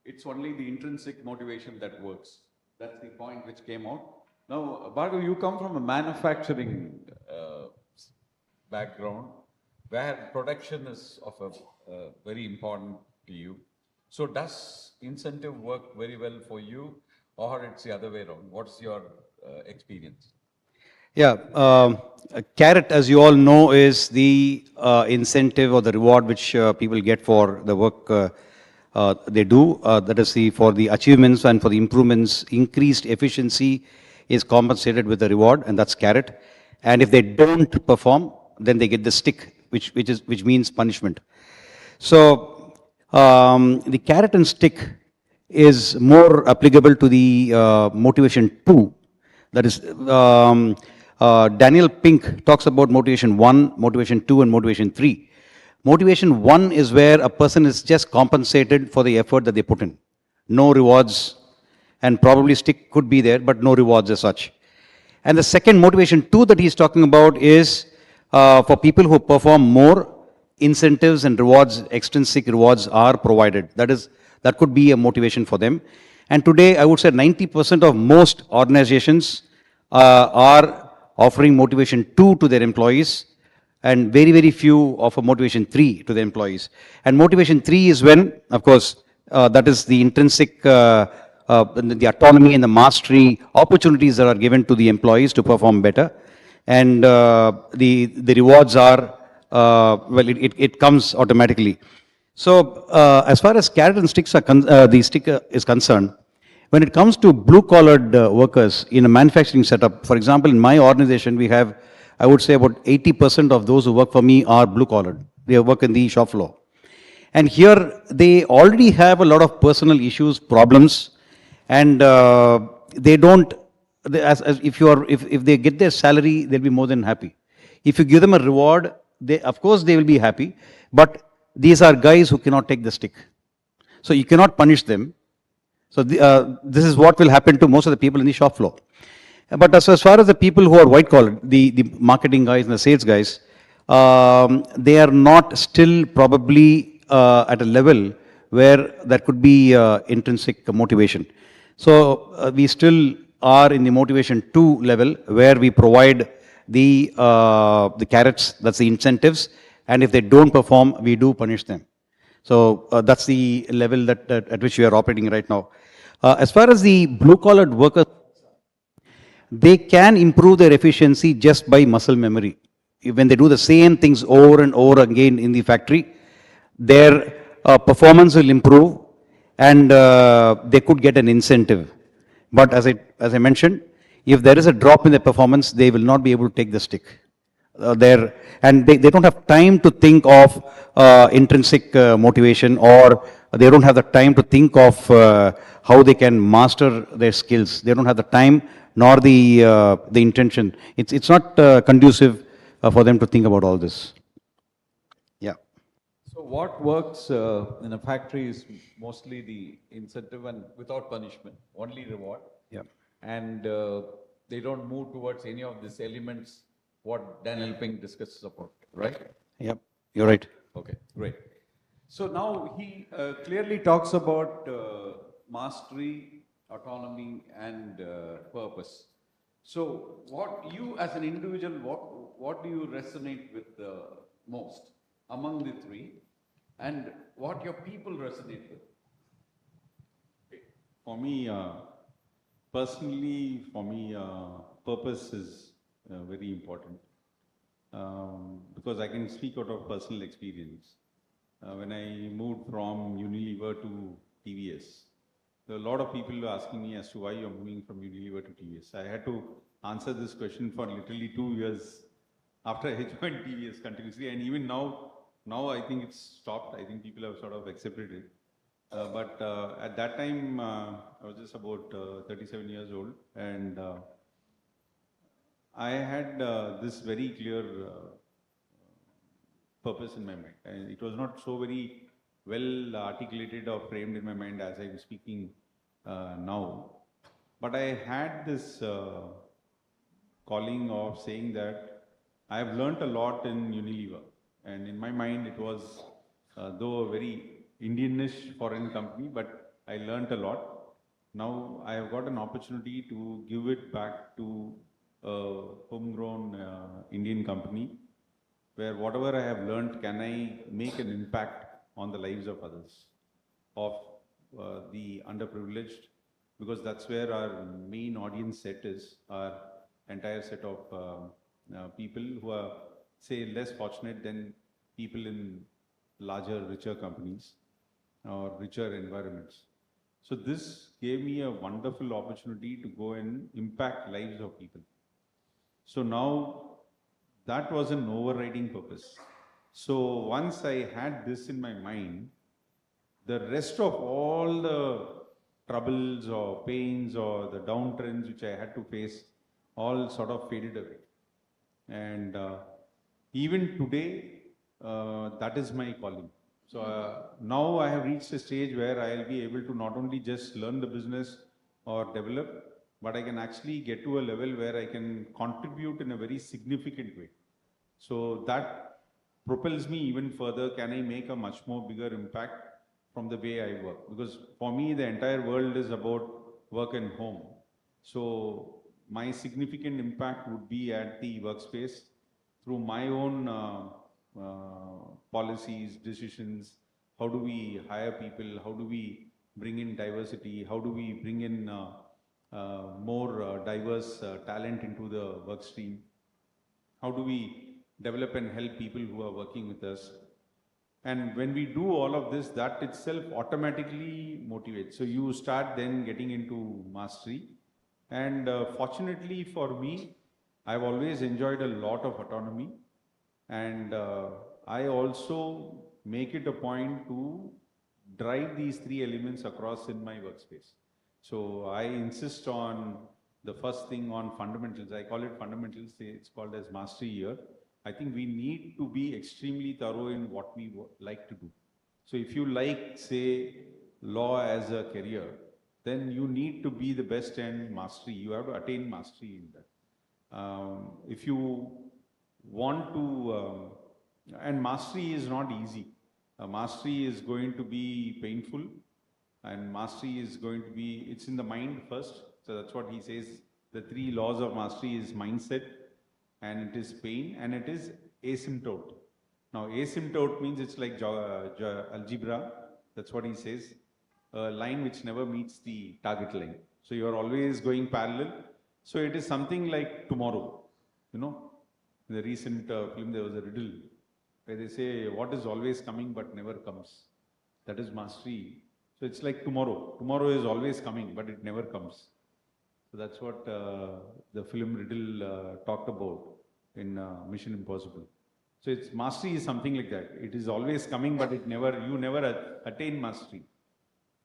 it's only the intrinsic motivation that works. That's the point which came out. Now, Bhargav, you come from a manufacturing background where production is of a very important to you. So does incentive work very well for you, or it's the other way around? What's your experience? Yeah, CADD, as you all know, is the incentive or the reward which people get for the work they do. That is for the achievements and for the improvements. Increased efficiency is compensated with a reward, and that's CADD. And if they don't perform, then they get the stick, which means punishment. So the carrot and stick is more applicable to the motivation 2. That is, Daniel Pink talks about motivation 1, motivation 2, and motivation 3. Motivation 1 is where a person is just compensated for the effort that they put in. No rewards, and probably stick could be there, but no rewards as such. And the second motivation 2 that he's talking about is for people who perform more, incentives and rewards, extrinsic rewards are provided. That could be a motivation for them. And today, I would say 90% of most organizations are offering motivation 2 to their employees, and very, very few offer motivation 3 to their employees. And motivation 3 is when, of course, that is the intrinsic, the autonomy and the mastery opportunities that are given to the employees to perform better. And the rewards are, it comes automatically. So as far as carrot and sticks are the stick is concerned, when it comes to blue-collared workers in a manufacturing setup, for example, in my organization, we have, I would say about 80% of those who work for me are blue-collared. They work in the shop floor. And here, they already have a lot of personal issues, problems, and they don't, if they get their salary, they'll be more than happy. If you give them a reward, of course they will be happy, but these are guys who cannot take the stick. So you cannot punish them. So this is what will happen to most of the people in the shop floor. But as far as the people who are white collar, the marketing guys and the sales guys, they are not still probably at a level where that could be intrinsic motivation. So we still are in the motivation 2 level, where we provide the carrots, that's the incentives, and if they don't perform, we do punish them. So that's the level that at which we are operating right now. As far as the blue-collar workers, they can improve their efficiency just by muscle memory. When they do the same things over and over again in the factory, their performance will improve, and they could get an incentive. But as I mentioned, if there is a drop in their performance, they will not be able to take the stick. And they don't have time to think of intrinsic motivation, or they don't have the time to think of how they can master their skills. They don't have the time nor the intention. It's not conducive for them to think about all this. Yeah. So what works in a factory is mostly the incentive and without punishment, only reward. Yeah. And they don't move towards any of these elements what Dan Elping discusses about, right? Yep. You're right. Okay, great. So now he clearly talks about mastery, autonomy, and purpose. So what you as an individual, what do you resonate with most among the three, and what your people resonate with? For me, personally, purpose is very important, because I can speak out of personal experience. When I moved from Unilever to TVS, there were a lot of people asking me as to why you're moving from Unilever to TVS. I had to answer this question for literally 2 years after I joined TVS continuously, and even now I think it's stopped. I think people have sort of accepted it. But at that time, I was just about 37 years old, and I had this very clear purpose in my mind. And it was not so very well articulated or framed in my mind as I'm speaking now. But I had this calling of saying that I have learnt a lot in Unilever. And in my mind, it was, though a very Indianish foreign company, but I learnt a lot. Now I have got an opportunity to give it back to a homegrown Indian company, where whatever I have learnt, can I make an impact on the lives of others, of the underprivileged, because that's where our main audience set is, our entire set of people who are, say, less fortunate than people in larger, richer companies or richer environments. So this gave me a wonderful opportunity to go and impact lives of people. So now that was an overriding purpose. So once I had this in my mind, the rest of all the troubles or pains or the downtrends which I had to face all sort of faded away. And even today, that is my calling. So now I have reached a stage where I'll be able to not only just learn the business or develop, but I can actually get to a level where I can contribute in a very significant way. So that propels me even further. Can I make a much more bigger impact from the way I work? Because for me, the entire world is about work and home. So my significant impact would be at the workspace through my own policies, decisions. How do we hire people? How do we bring in diversity? How do we bring in more diverse talent into the work stream? How do we develop and help people who are working with us? And when we do all of this, that itself automatically motivates. So you start then getting into mastery. And fortunately for me, I've always enjoyed a lot of autonomy. And I also make it a point to drive these three elements across in my workspace. So I insist on the first thing on fundamentals. I call it fundamentals. It's called as mastery here. I think we need to be extremely thorough in what we like to do. So if you like, say, law as a career, then you need to be the best in mastery. You have to attain mastery in that. If you want to, and mastery is not easy. Mastery is going to be painful, and mastery is going to be, it's in the mind first. So that's what he says. The three laws of mastery is mindset, and it is pain, and it is asymptote. Now, asymptote means it's like algebra. That's what he says. A line which never meets the target line. So you are always going parallel. So it is something like tomorrow. You know, in the recent film, there was a riddle where they say, what is always coming but never comes? That is mastery. So it's like tomorrow. Tomorrow is always coming, but it never comes. So that's what the film riddle talked about in Mission Impossible. So it's mastery is something like that. It is always coming, but you never attain mastery.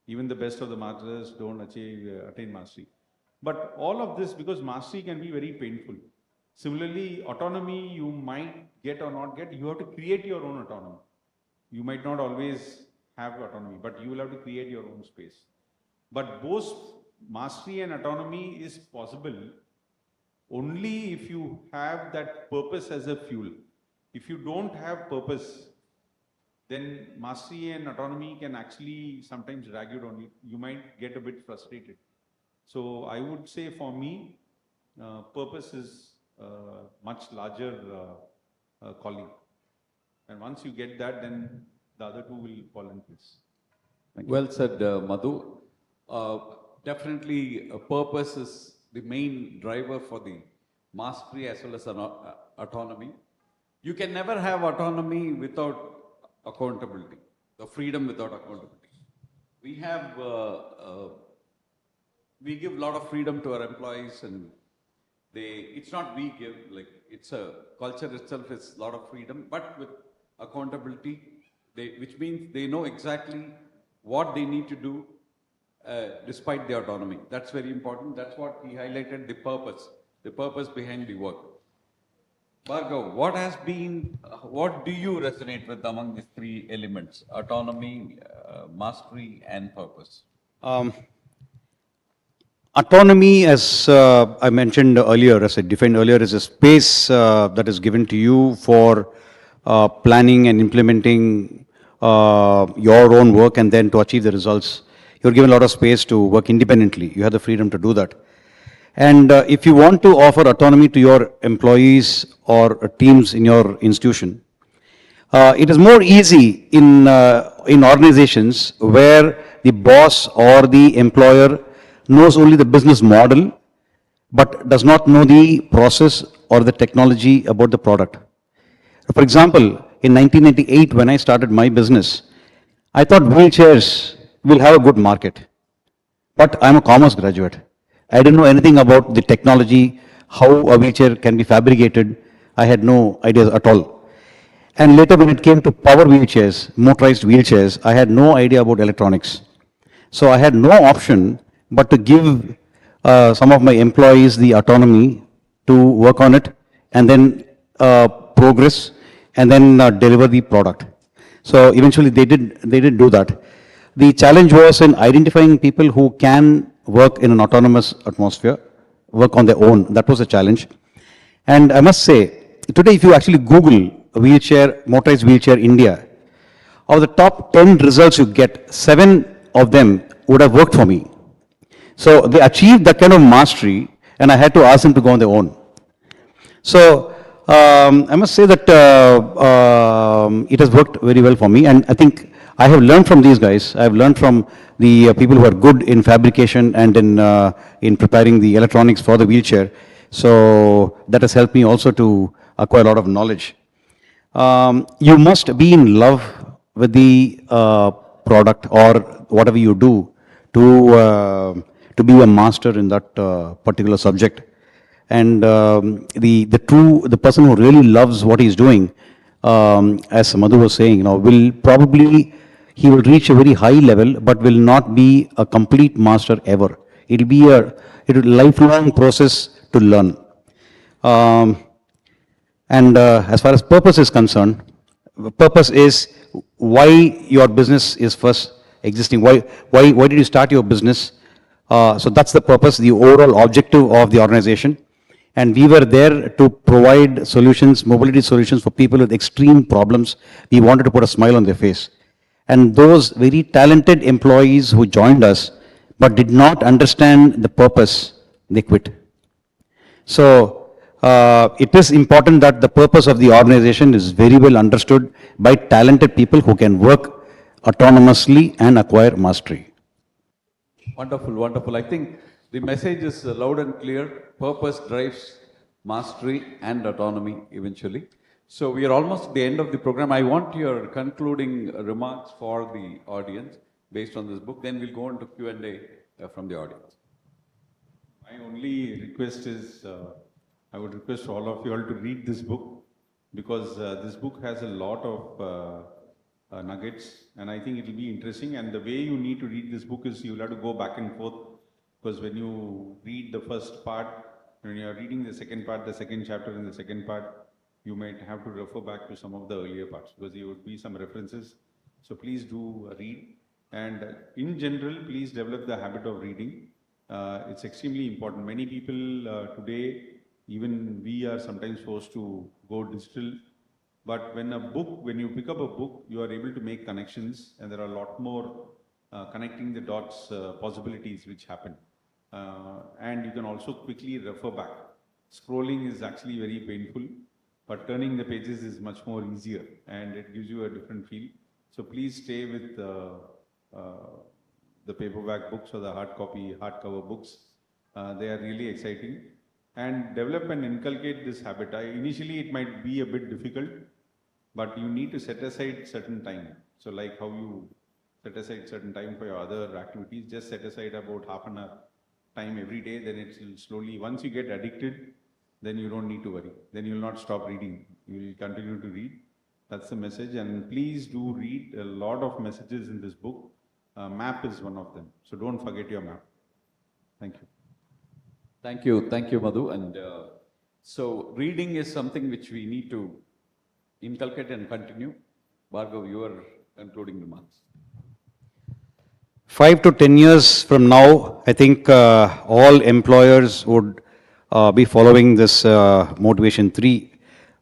Even the best of the masters don't attain mastery. But all of this, because mastery can be very painful. Similarly, autonomy you might get or not get, you have to create your own autonomy. You might not always have autonomy, but you will have to create your own space. But both mastery and autonomy is possible only if you have that purpose as a fuel. If you don't have purpose, then mastery and autonomy can actually sometimes drag you down. You might get a bit frustrated. So I would say for me, purpose is much larger calling. And once you get that, then the other two will fall in place. Well said, Madhu. Definitely, purpose is the main driver for the mastery as well as autonomy. You can never have autonomy without accountability, the freedom without accountability. We give a lot of freedom to our employees, and it's not we give, like it's a culture itself is a lot of freedom, but with accountability, which means they know exactly what they need to do despite the autonomy. That's very important. That's what he highlighted, the purpose behind the work. Bhargav, what do you resonate with among these three elements? Autonomy, mastery, and purpose. Autonomy, as I mentioned earlier, as I defined earlier, is a space that is given to you for planning and implementing your own work, and then to achieve the results. You're given a lot of space to work independently. You have the freedom to do that. And if you want to offer autonomy to your employees or teams in your institution, it is more easy in organizations where the boss or the employer knows only the business model, but does not know the process or the technology about the product. For example, in 1998, when I started my business, I thought wheelchairs will have a good market. But I'm a commerce graduate. I didn't know anything about the technology, how a wheelchair can be fabricated. I had no ideas at all. And later when it came to power wheelchairs, motorized wheelchairs, I had no idea about electronics. So I had no option but to give some of my employees the autonomy to work on it and then progress and then deliver the product. So eventually they did do that. The challenge was in identifying people who can work in an autonomous atmosphere, work on their own. That was a challenge. And I must say, today if you actually Google wheelchair, motorized wheelchair India, of the top 10 results you get, 7 of them would have worked for me. So they achieved that kind of mastery, and I had to ask them to go on their own. So I must say that it has worked very well for me, and I think I have learned from these guys. I have learned from the people who are good in fabrication and in preparing the electronics for the wheelchair. So that has helped me also to acquire a lot of knowledge. You must be in love with the product or whatever you do to be a master in that particular subject. And the person who really loves what he's doing, as Madhu was saying, he will reach a very high level, but will not be a complete master ever. It will be a lifelong process to learn. As far as purpose is concerned, purpose is why your business is first existing. Why did you start your business? So that's the purpose, the overall objective of the organization. And we were there to provide solutions, mobility solutions for people with extreme problems. We wanted to put a smile on their face. And those very talented employees who joined us but did not understand the purpose, they quit. So it is important that the purpose of the organization is very well understood by talented people who can work autonomously and acquire mastery. Wonderful, wonderful. I think the message is loud and clear. Purpose drives mastery and autonomy eventually. So we are almost at the end of the program. I want your concluding remarks for the audience based on this book. Then we'll go on to Q&A from the audience. My only request is, I would request all of you all to read this book, because this book has a lot of nuggets, and I think it will be interesting. And the way you need to read this book is you will have to go back and forth, because when you read the first part, when you are reading the second part, the second chapter and the second part, you might have to refer back to some of the earlier parts, because there would be some references. So please do read, and in general, please develop the habit of reading. It's extremely important. Many people today, even we are sometimes forced to go digital. But when you pick up a book, you are able to make connections, and there are a lot more connecting the dots possibilities which happen. And you can also quickly refer back. Scrolling is actually very painful, but turning the pages is much more easier, and it gives you a different feel. So please stay with the paperback books or the hardcover books. They are really exciting. And develop and inculcate this habit. Initially, it might be a bit difficult, but you need to set aside certain time. So like how you set aside certain time for your other activities, just set aside about half an hour time every day, then it will slowly, once you get addicted, then you don't need to worry. Then you will not stop reading. You will continue to read. That's the message. And please do read a lot of messages in this book. Map is one of them. So don't forget your map. Thank you. Thank you, Madhu. And so reading is something which we need to inculcate and continue. Bhargav, your concluding remarks. 5 to 10 years from now, I think all employers would be following this motivation 3,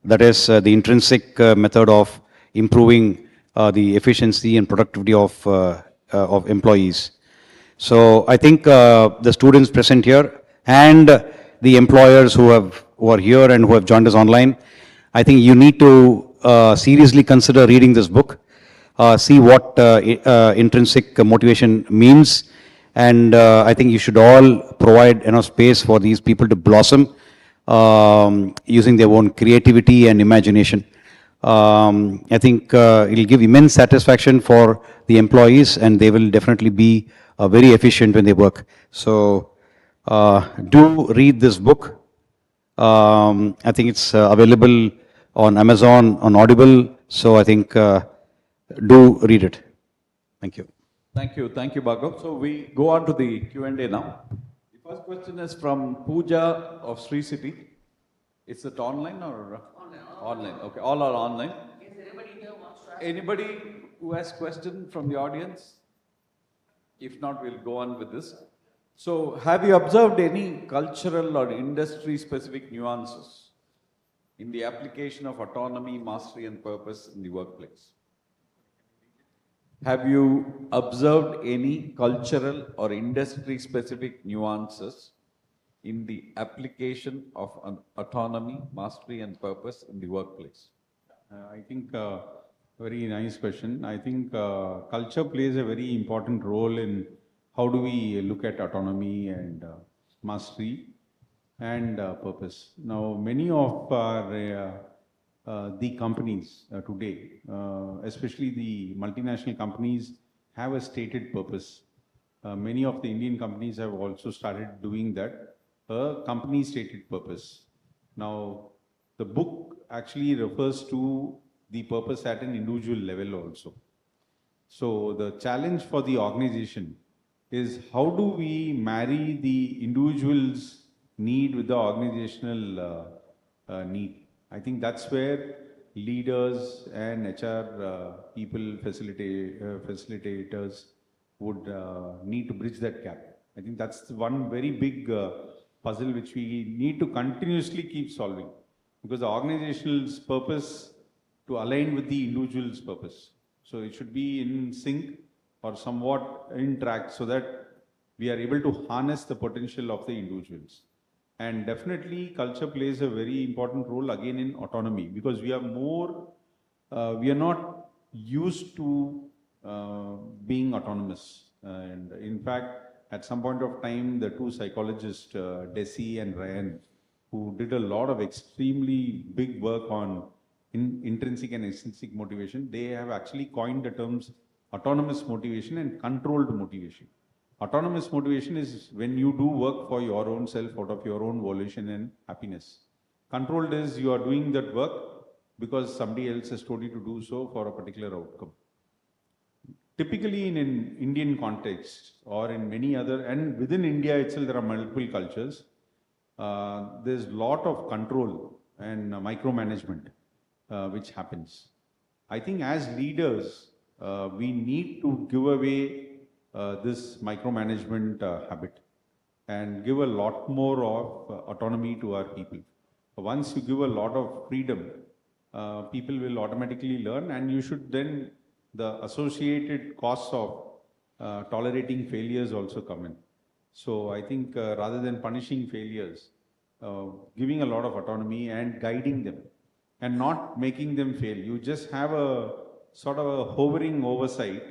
that is the intrinsic method of improving the efficiency and productivity of employees. So I think the students present here and the employers who are here and who have joined us online, I think you need to seriously consider reading this book. See what intrinsic motivation means, and I think you should all provide enough space for these people to blossom using their own creativity and imagination. I think it will give immense satisfaction for the employees, and they will definitely be very efficient when they work. So do read this book. I think it's available on Amazon, on Audible, so I think do read it. Thank you. Thank you, Bhargav. So we go on to the Q&A now. The first question is from Pooja of Sri City. Is it online or? Online. Okay, all are online. Yes, anybody here wants to ask? Anybody who has question from the audience? If not, we'll go on with this. So have you observed any cultural or industry-specific nuances in the application of autonomy, mastery, and purpose in the workplace? Have you observed any cultural or industry-specific nuances in the application of autonomy, mastery, and purpose in the workplace? I think very nice question. I think culture plays a very important role in how do we look at autonomy and mastery and purpose. Now, many of our the companies today, especially the multinational companies, have a stated purpose. Many of the Indian companies have also started doing that, a company stated purpose. Now, the book actually refers to the purpose at an individual level also. So the challenge for the organization is how do we marry the individual's need with the organizational need. I think that's where leaders and HR people, facilitators would need to bridge that gap. I think that's one very big puzzle which we need to continuously keep solving, because the organization's purpose to align with the individual's purpose. So it should be in sync or somewhat in track so that we are able to harness the potential of the individuals. And definitely culture plays a very important role again in autonomy, because we are more, we are not used to being autonomous. And in fact, at some point of time, the two psychologists, Deci and Ryan, who did a lot of extremely big work on intrinsic and extrinsic motivation, they have actually coined the terms autonomous motivation and controlled motivation. Autonomous motivation is when you do work for your own self out of your own volition and happiness. Controlled is you are doing that work because somebody else has told you to do so for a particular outcome. Typically in an Indian context or in many other, and within India itself there are multiple cultures, there's a lot of control and micromanagement which happens. I think as leaders, we need to give away this micromanagement habit and give a lot more of autonomy to our people. Once you give a lot of freedom, people will automatically learn, and you should then, the associated costs of tolerating failures also come in. So I think rather than punishing failures, giving a lot of autonomy and guiding them and not making them fail. You just have a sort of a hovering oversight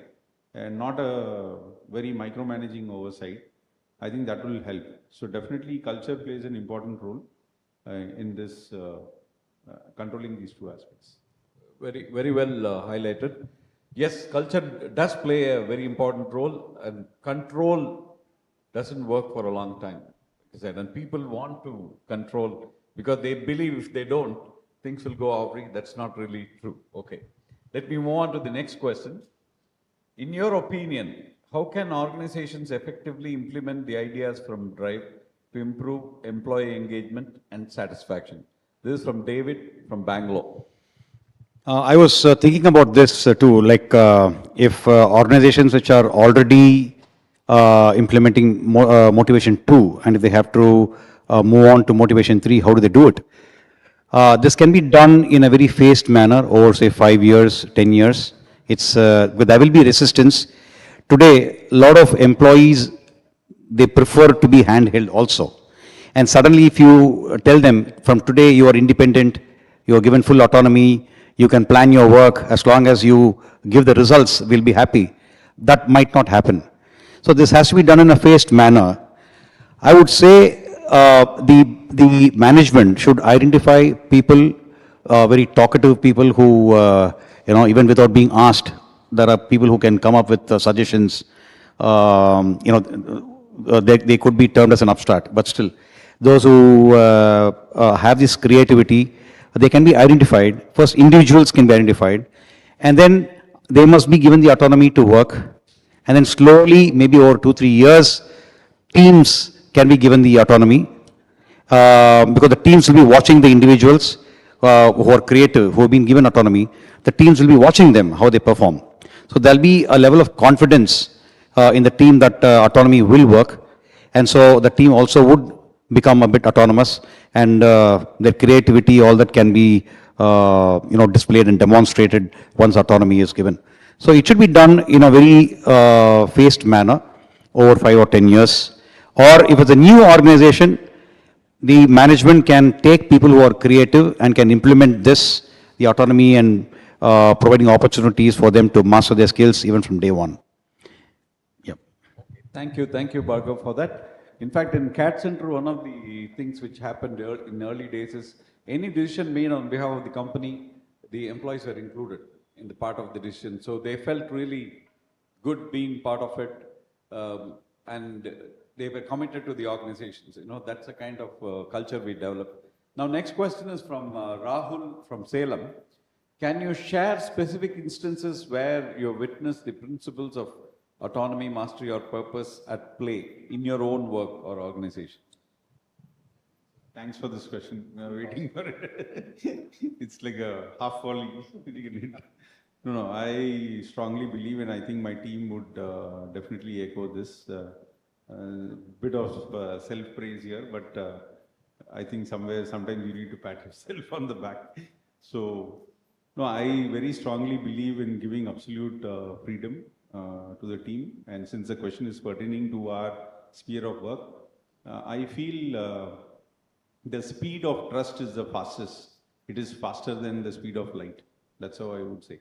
and not a very micromanaging oversight. I think that will help. So definitely culture plays an important role in this controlling these two aspects. Very, very well highlighted. Yes, culture does play a very important role, and control doesn't work for a long time. Like I said, and people want to control because they believe if they don't, things will go awry. That's not really true. Okay. Let me move on to the next question. In your opinion, how can organizations effectively implement the ideas from Drive to improve employee engagement and satisfaction? This is from David from Bangalore. I was thinking about this too, like if organizations which are already implementing motivation 2, and if they have to move on to motivation 3, how do they do it? This can be done in a very phased manner over say 5 years, 10 years. But there will be resistance. Today, a lot of employees, they prefer to be handheld also. And suddenly if you tell them from today you are independent, you are given full autonomy, you can plan your work, as long as you give the results, we'll be happy. That might not happen. So this has to be done in a phased manner. I would say the management should identify people, very talkative people who, even without being asked, there are people who can come up with suggestions. They could be termed as an abstract, but still, those who have this creativity, they can be identified. First, individuals can be identified, and then they must be given the autonomy to work. And then slowly, maybe over 2-3 years, teams can be given the autonomy, because the teams will be watching the individuals who are creative, who have been given autonomy. The teams will be watching them, how they perform. So there'll be a level of confidence in the team that autonomy will work. And so the team also would become a bit autonomous, and their creativity, all that can be displayed and demonstrated once autonomy is given. So it should be done in a very phased manner over 5 or 10 years. Or if it's a new organization, the management can take people who are creative and can implement this, the autonomy, and providing opportunities for them to master their skills even from day one. Yep. Thank you, Bhargav, for that. In fact, in CAD Center, one of the things which happened in early days is any decision made on behalf of the company, the employees were included in the part of the decision. So they felt really good being part of it, and they were committed to the organizations. That's the kind of culture we develop. Now, next question is from Rahul from Salem. Can you share specific instances where you witnessed the principles of autonomy, mastery, or purpose at play in your own work or organization? Thanks for this question. Waiting for it. It's like a half volley. No, I strongly believe, and I think my team would definitely echo this. Bit of self-praise here, but I think sometimes you need to pat yourself on the back. So, no, I very strongly believe in giving absolute freedom to the team. And since the question is pertaining to our sphere of work, I feel the speed of trust is the fastest. It is faster than the speed of light. That's how I would say.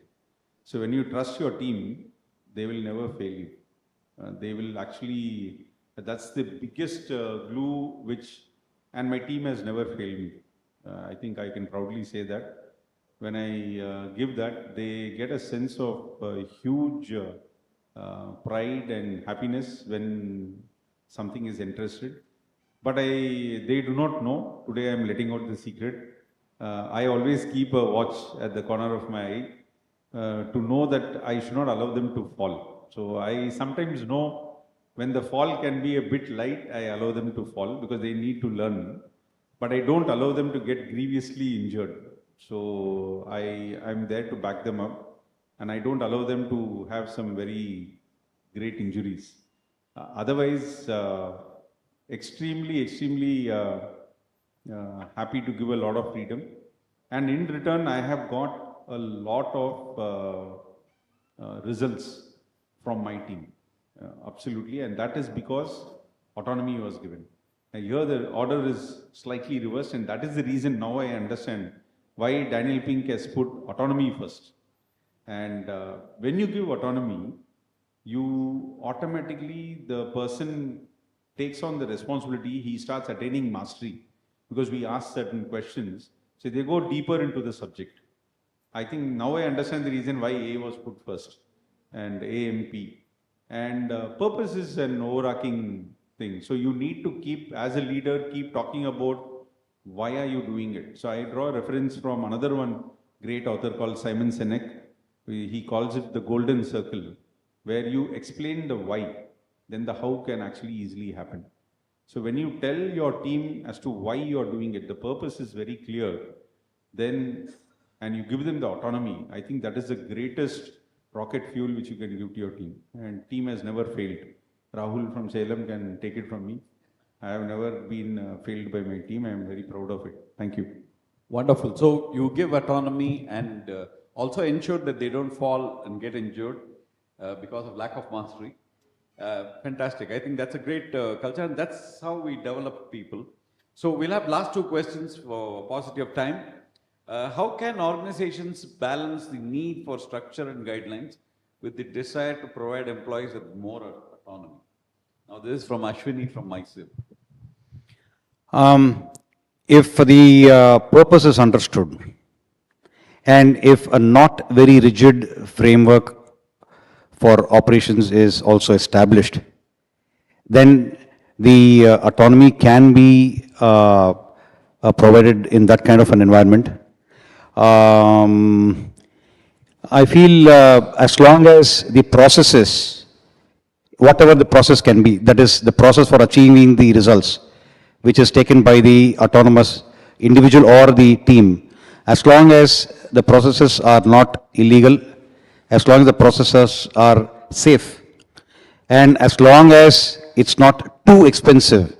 So when you trust your team, they will never fail you. They will actually, that's the biggest glue which, and my team has never failed me. I think I can proudly say that. When I give that, they get a sense of huge pride and happiness when something is interested. But they do not know. Today I am letting out the secret. I always keep a watch at the corner of my eye to know that I should not allow them to fall. So I sometimes know when the fall can be a bit light, I allow them to fall because they need to learn. But I don't allow them to get grievously injured. So I'm there to back them up, and I don't allow them to have some very great injuries. Otherwise, extremely happy to give a lot of freedom. And in return, I have got a lot of results from my team. Absolutely. And that is because autonomy was given. And here the order is slightly reversed, and that is the reason now I understand why Daniel Pink has put autonomy first. And when you give autonomy, you automatically, the person takes on the responsibility, he starts attaining mastery because we ask certain questions. So they go deeper into the subject. I think now I understand the reason why A was put first and AMP. And purpose is an overarching thing. So you need to keep, as a leader, keep talking about why are you doing it. So I draw a reference from another one great author called Simon Sinek. He calls it the golden circle, where you explain the why, then the how can actually easily happen. So when you tell your team as to why you are doing it, the purpose is very clear, then, and you give them the autonomy, I think that is the greatest rocket fuel which you can give to your team. And team has never failed. Rahul from Salem can take it from me. I have never been failed by my team. I am very proud of it. Thank you. Wonderful. So you give autonomy and also ensure that they don't fall and get injured because of lack of mastery. Fantastic. I think that's a great culture, and that's how we develop people. So we'll have last two questions for paucity of time. How can organizations balance the need for structure and guidelines with the desire to provide employees with more autonomy? Now this is from Ashwini from Mysore. If the purpose is understood and if a not very rigid framework for operations is also established, then the autonomy can be provided in that kind of an environment. I feel as long as the processes, whatever the process can be, that is the process for achieving the results, which is taken by the autonomous individual or the team, as long as the processes are not illegal, as long as the processes are safe, and as long as it's not too expensive,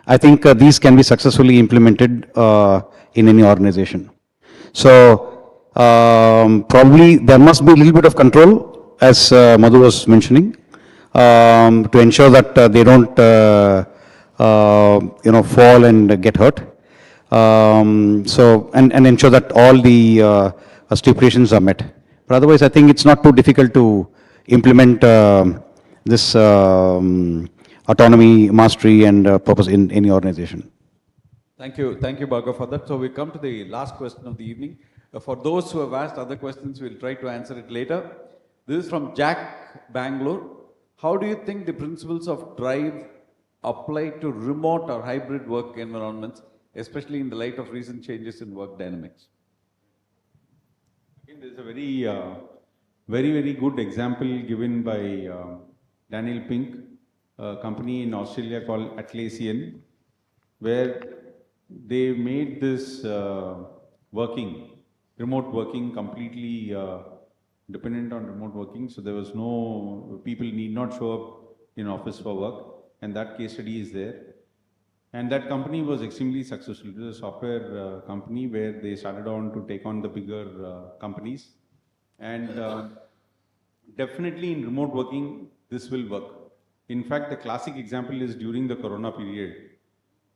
I think these can be successfully implemented in any organization. So probably there must be a little bit of control, as Madhu was mentioning, to ensure that they don't fall and get hurt. So and ensure that all the stipulations are met. But otherwise, I think it's not too difficult to implement this autonomy, mastery, and purpose in any organization. Thank you, Bhargav, for that. So we come to the last question of the evening. For those who have asked other questions, we'll try to answer it later. This is from Jack, Bangalore. How do you think the principles of drive apply to remote or hybrid work environments, especially in the light of recent changes in work dynamics? There's a very good example given by Daniel Pink, a company in Australia called Atlassian, where they made this remote working completely dependent on remote working. So there was no, people need not show up in office for work, and that case study is there. And that company was extremely successful. It was a software company where they started on to take on the bigger companies. And definitely in remote working, this will work. In fact, the classic example is during the Corona period.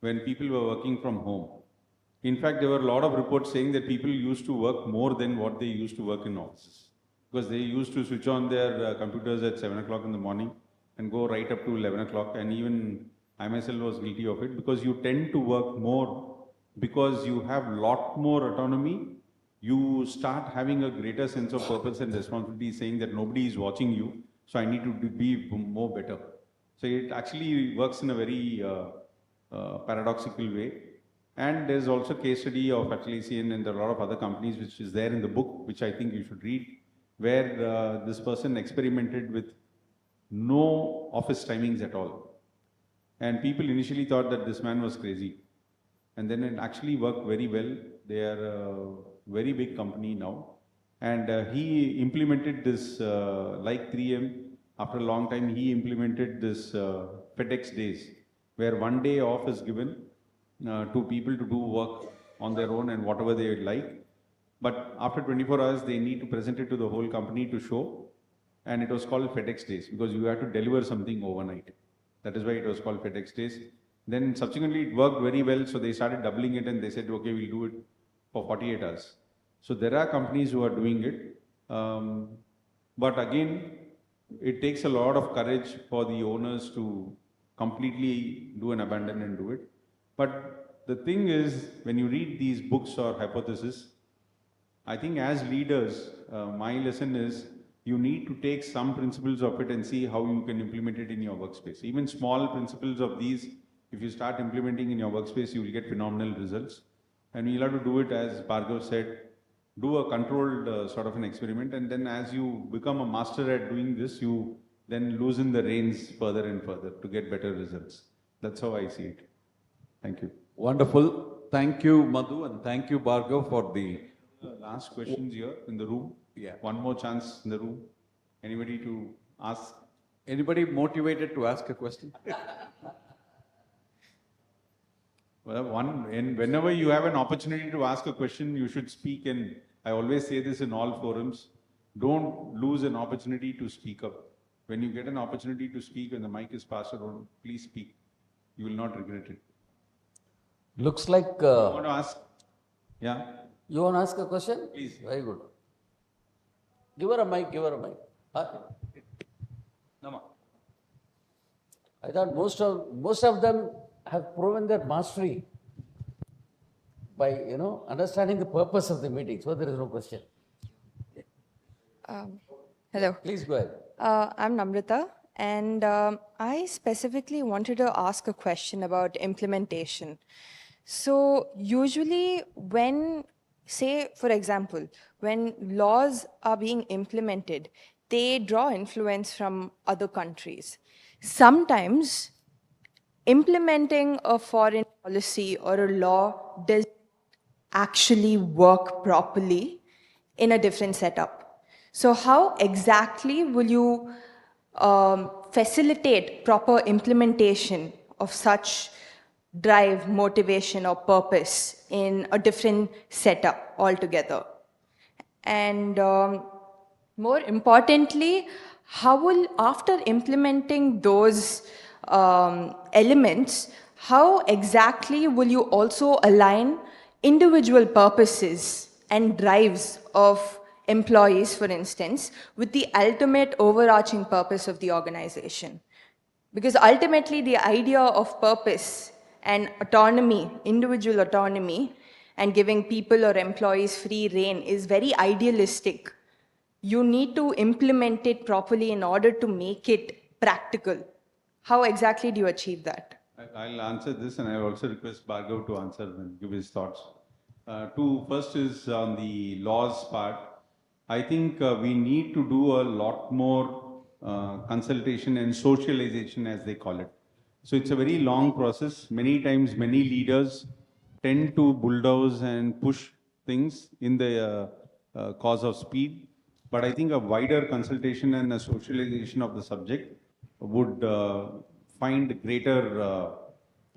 when people were working from home. In fact, there were a lot of reports saying that people used to work more than what they used to work in offices, because they used to switch on their computers at 7 o'clock in the morning and go right up to 11 o'clock. And even I myself was guilty of it, because you tend to work more because you have lot more autonomy. You start having a greater sense of purpose and responsibility, saying that nobody is watching you, so I need to be more better. So it actually works in a very paradoxical way. And there's also case study of Atlassian and a lot of other companies, which is there in the book, which I think you should read, where this person experimented with no office timings at all. And people initially thought that this man was crazy. And then it actually worked very well. They are a very big company now. And he implemented this, like 3M, after a long time, he implemented this FedEx days, where one day off is given to people to do work on their own and whatever they would like. But after 24 hours, they need to present it to the whole company to show. And it was called FedEx days, because you had to deliver something overnight. That is why it was called FedEx days. Then subsequently it worked very well, so they started doubling it and they said, okay, we'll do it for 48 hours. So there are companies who are doing it. But again, it takes a lot of courage for the owners to completely do and abandon and do it. But the thing is, when you read these books or hypotheses, I think as leaders, my lesson is you need to take some principles of it and see how you can implement it in your workspace. Even small principles of these, if you start implementing in your workspace, you will get phenomenal results. And you'll have to do it, as Bhargav said, do a controlled sort of an experiment. And then as you become a master at doing this, you then loosen the reins further and further to get better results. That's how I see it. Thank you. Wonderful. Thank you, Madhu, and thank you, Bhargav, for the Last questions here in the room. Yeah. One more chance in the room. Anybody to ask? Anybody motivated to ask a question? Well, whenever you have an opportunity to ask a question, you should speak. And I always say this in all forums: don't lose an opportunity to speak up. When you get an opportunity to speak, when the mic is passed around, please speak. You will not regret it. Looks like. You want to ask? Yeah. You want to ask a question? Please. Very good. Give her a mic, give her a mic. No, I thought most of them have proven their mastery by, understanding the purpose of the meeting. So there is no question. Hello. Please go ahead. I'm Namrata, and I specifically wanted to ask a question about implementation. So usually when, say, for example, when laws are being implemented, they draw influence from other countries. Sometimes implementing a foreign policy or a law does actually work properly in a different setup. So how exactly will you facilitate proper implementation of such drive, motivation, or purpose in a different setup altogether? And more importantly, how will, after implementing those elements, how exactly will you also align individual purposes and drives of employees, for instance, with the ultimate overarching purpose of the organization? Because ultimately, the idea of purpose and autonomy, individual autonomy, and giving people or employees free rein is very idealistic. You need to implement it properly in order to make it practical. How exactly do you achieve that? I'll answer this, and I'll also request Bhargav to answer and give his thoughts. First is on the laws part. I think we need to do a lot more consultation and socialization, as they call it. So it's a very long process. Many times, many leaders tend to bulldoze and push things in the cause of speed. But I think a wider consultation and a socialization of the subject would find greater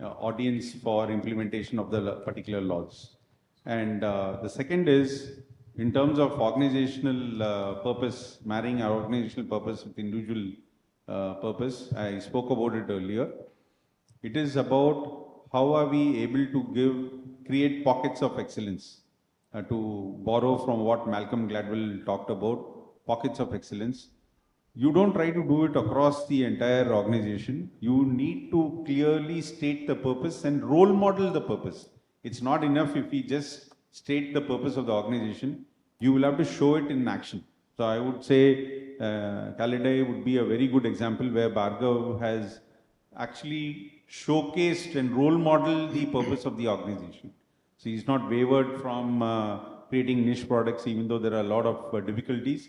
audience for implementation of the particular laws. And the second is, in terms of organizational purpose, marrying our organizational purpose with individual purpose, I spoke about it earlier. It is about how are we able to create pockets of excellence? To borrow from what Malcolm Gladwell talked about, pockets of excellence. You don't try to do it across the entire organization. You need to clearly state the purpose and role model the purpose. It's not enough if we just state the purpose of the organization. You will have to show it in action. So I would say Callidai would be a very good example where Bhargav has actually showcased and role modeled the purpose of the organization. So he's not wavered from creating niche products, even though there are a lot of difficulties.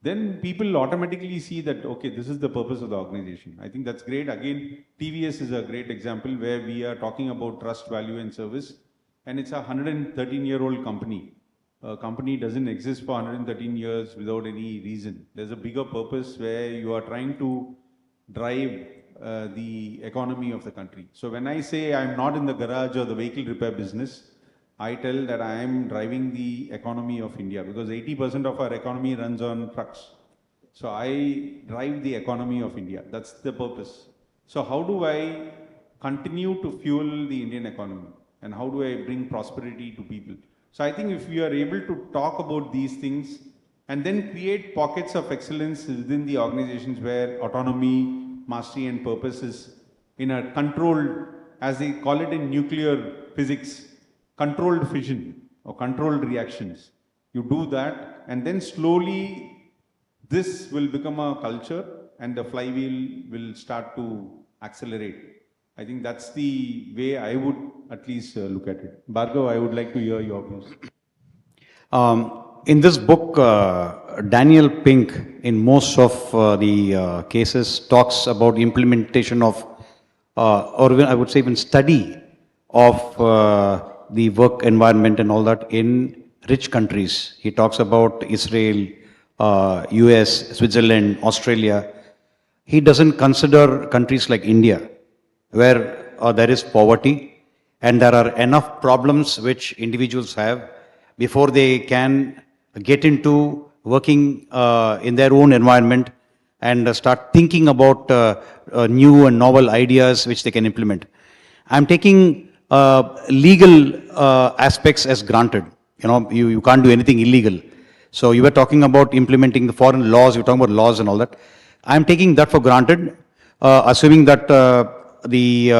Then people automatically see that, okay, this is the purpose of the organization. I think that's great. Again, TVS is a great example where we are talking about trust, value, and service. And it's a 113-year-old company. A company doesn't exist for 113 years without any reason. There's a bigger purpose where you are trying to drive the economy of the country. So when I say I'm not in the garage or the vehicle repair business, I tell that I am driving the economy of India because 80% of our economy runs on trucks. So I drive the economy of India. That's the purpose. So how do I continue to fuel the Indian economy? And how do I bring prosperity to people? So I think if we are able to talk about these things and then create pockets of excellence within the organizations where autonomy, mastery and purpose is in a controlled, as they call it in nuclear physics, controlled fission or controlled reactions. You do that and then slowly this will become a culture and the flywheel will start to accelerate. I think that's the way I would at least look at it. Bhargav, I would like to hear your views. In this book, Daniel Pink, in most of the cases, talks about implementation of, or even, I would say even study of the work environment and all that in rich countries. He talks about Israel, US, Switzerland, Australia. He doesn't consider countries like India, where there is poverty and there are enough problems which individuals have before they can get into working in their own environment and start thinking about new and novel ideas which they can implement. I'm taking legal aspects as granted. You know, you can't do anything illegal. So you were talking about implementing the foreign laws, you were talking about laws and all that. I'm taking that for granted, assuming that the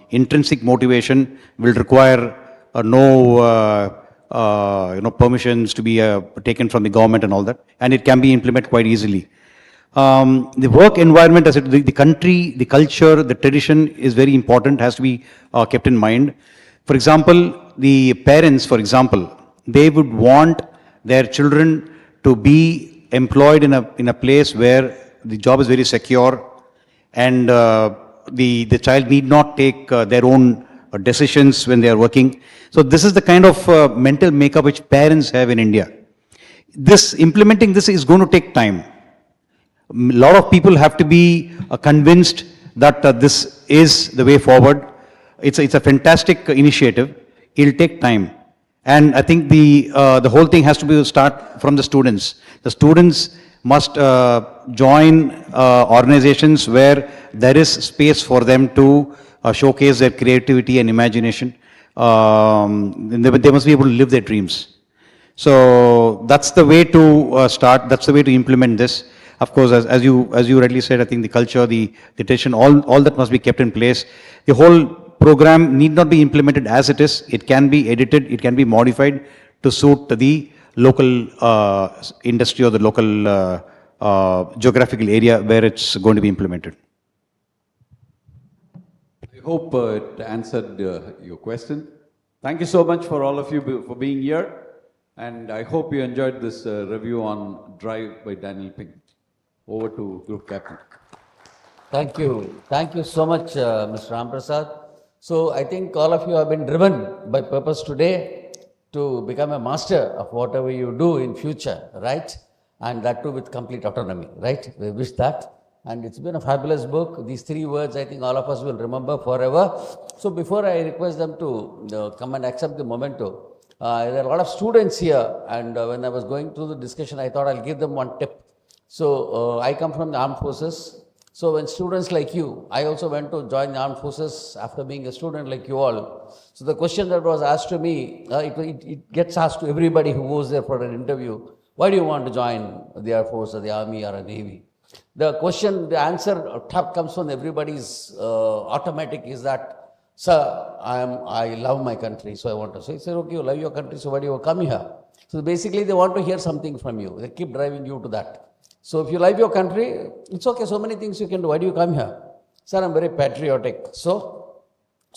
intrinsic motivation will require no permissions to be taken from the government and all that, and it can be implemented quite easily. The work environment, as the country, the culture, the tradition is very important, has to be kept in mind. For example, the parents, for example, they would want their children to be employed in a place where the job is very secure and the child need not take their own decisions when they are working. So this is the kind of mental makeup which parents have in India. Implementing this is going to take time. A lot of people have to be convinced that this is the way forward. It's a fantastic initiative. It'll take time. And I think the whole thing has to start from the students. The students must join organizations where there is space for them to showcase their creativity and imagination. They must be able to live their dreams. So that's the way to start. That's the way to implement this. Of course, as you rightly said, I think the culture, the tradition, all that must be kept in place. The whole program need not be implemented as it is. It can be edited, it can be modified to suit the local industry or the local geographical area where it's going to be implemented. I hope it answered your question. Thank you so much for all of you for being here. And I hope you enjoyed this review on Drive by Daniel Pink. Over to Group Captain. Thank you. Thank you so much, Mr. Ramaprasad. So I think all of you have been driven by purpose today to become a master of whatever you do in future, right? And that too with complete autonomy, right? We wish that. And it's been a fabulous book. These 3 words, I think all of us will remember forever. So before I request them to come and accept the memento, there are a lot of students here. And when I was going through the discussion, I thought I'll give them one tip. So I come from the armed forces. So when students like you, I also went to join the armed forces after being a student like you all. So the question that was asked to me, it gets asked to everybody who goes there for an interview. Why do you want to join the Air Force or the Army or a Navy? The question, the answer comes from everybody's automatic is that, sir, I love my country, so I want to. So he said, okay, you love your country, so why do you come here? So basically they want to hear something from you. They keep driving you to that. So if you love your country, it's okay, so many things you can do. Why do you come here? Sir, I'm very patriotic. So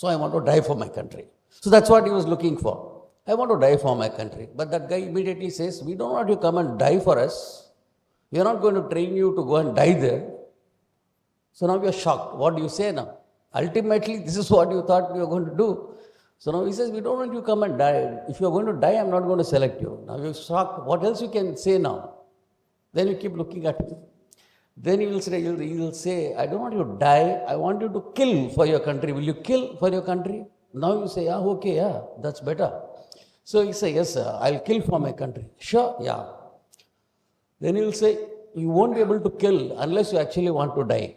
I want to die for my country. So that's what he was looking for. I want to die for my country. But that guy immediately says, we don't want you to come and die for us. We are not going to train you to go and die there. So now we are shocked. What do you say now? Ultimately, this is what you thought we were going to do. So now he says, we don't want you to come and die. If you are going to die, I'm not going to select you. Now you're shocked. What else you can say now? Then you keep looking at him. Then he will say, I don't want you to die. I want you to kill for your country. Will you kill for your country? Now you say, yeah, okay, yeah, that's better. So he say, yes, sir, I'll kill for my country. Sure, yeah. Then he will say, you won't be able to kill unless you actually want to die.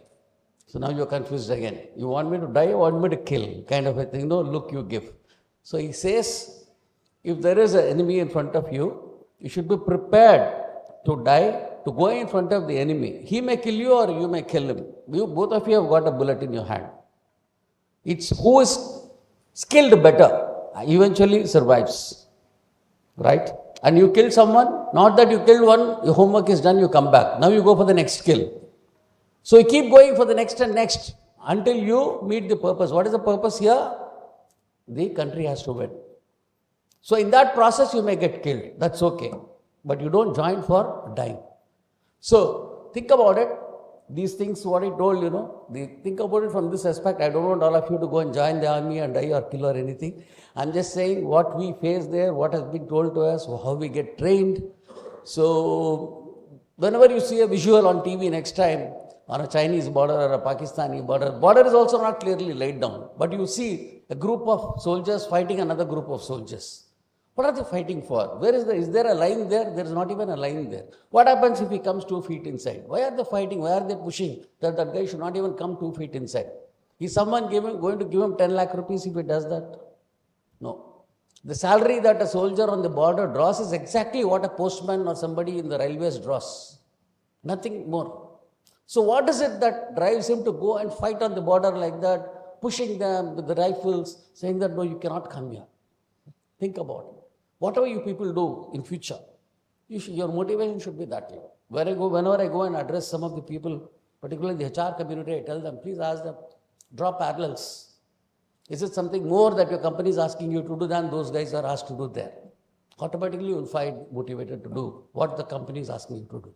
So now you're confused again. You want me to die or want me to kill? Kind of a thing, no look you give. So he says, if there is an enemy in front of you, you should be prepared to die, to go in front of the enemy. He may kill you or you may kill him. Both of you have got a bullet in your hand. It's who is skilled better, eventually survives. Right? And you kill someone, not that you killed one, your homework is done, you come back. Now you go for the next kill. So you keep going for the next and next until you meet the purpose. What is the purpose here? The country has to win. So in that process you may get killed. That's okay. But you don't join for dying. So think about it. These things what I told, think about it from this aspect. I don't want all of you to go and join the army and die or kill or anything. I'm just saying what we face there, what has been told to us, how we get trained. So whenever you see a visual on TV next time, on a Chinese border or a Pakistani border is also not clearly laid down. But you see a group of soldiers fighting another group of soldiers. What are they fighting for? Is there a line there? There is not even a line there. What happens if he comes 2 feet inside? Why are they fighting? Why are they pushing that guy should not even come 2 feet inside? Is someone going to give him 10 lakh rupees if he does that? No. The salary that a soldier on the border draws is exactly what a postman or somebody in the railways draws. Nothing more. So what is it that drives him to go and fight on the border like that, pushing them with the rifles, saying that no, you cannot come here? Think about it. Whatever you people do in future, your motivation should be that way. Whenever I go and address some of the people, particularly the HR community, I tell them, please ask them, draw parallels. Is it something more that your company is asking you to do than those guys are asked to do there? Automatically you will find motivated to do what the company is asking you to do.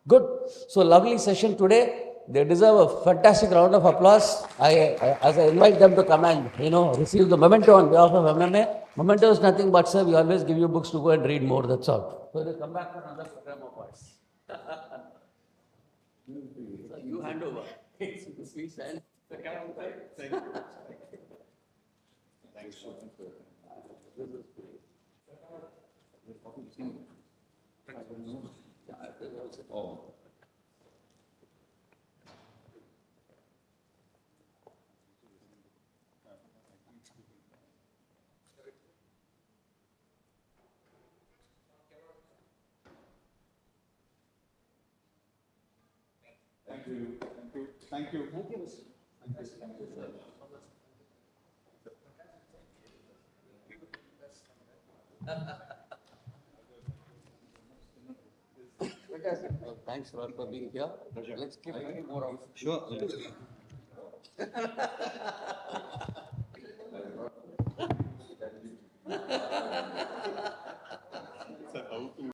Good. So lovely session today. They deserve a fantastic round of applause. As I invite them to come and, receive the memento on behalf of MMA. Memento is nothing but, sir, we always give you books to go and read more, that's all. So they come back for another program of ours. So you hand over. Please and thank you. Thanks so much. Oh. Thank you. Thank you. Thank you. Thank you, sir. Thanks a lot for being here. Let's keep more of. Sure.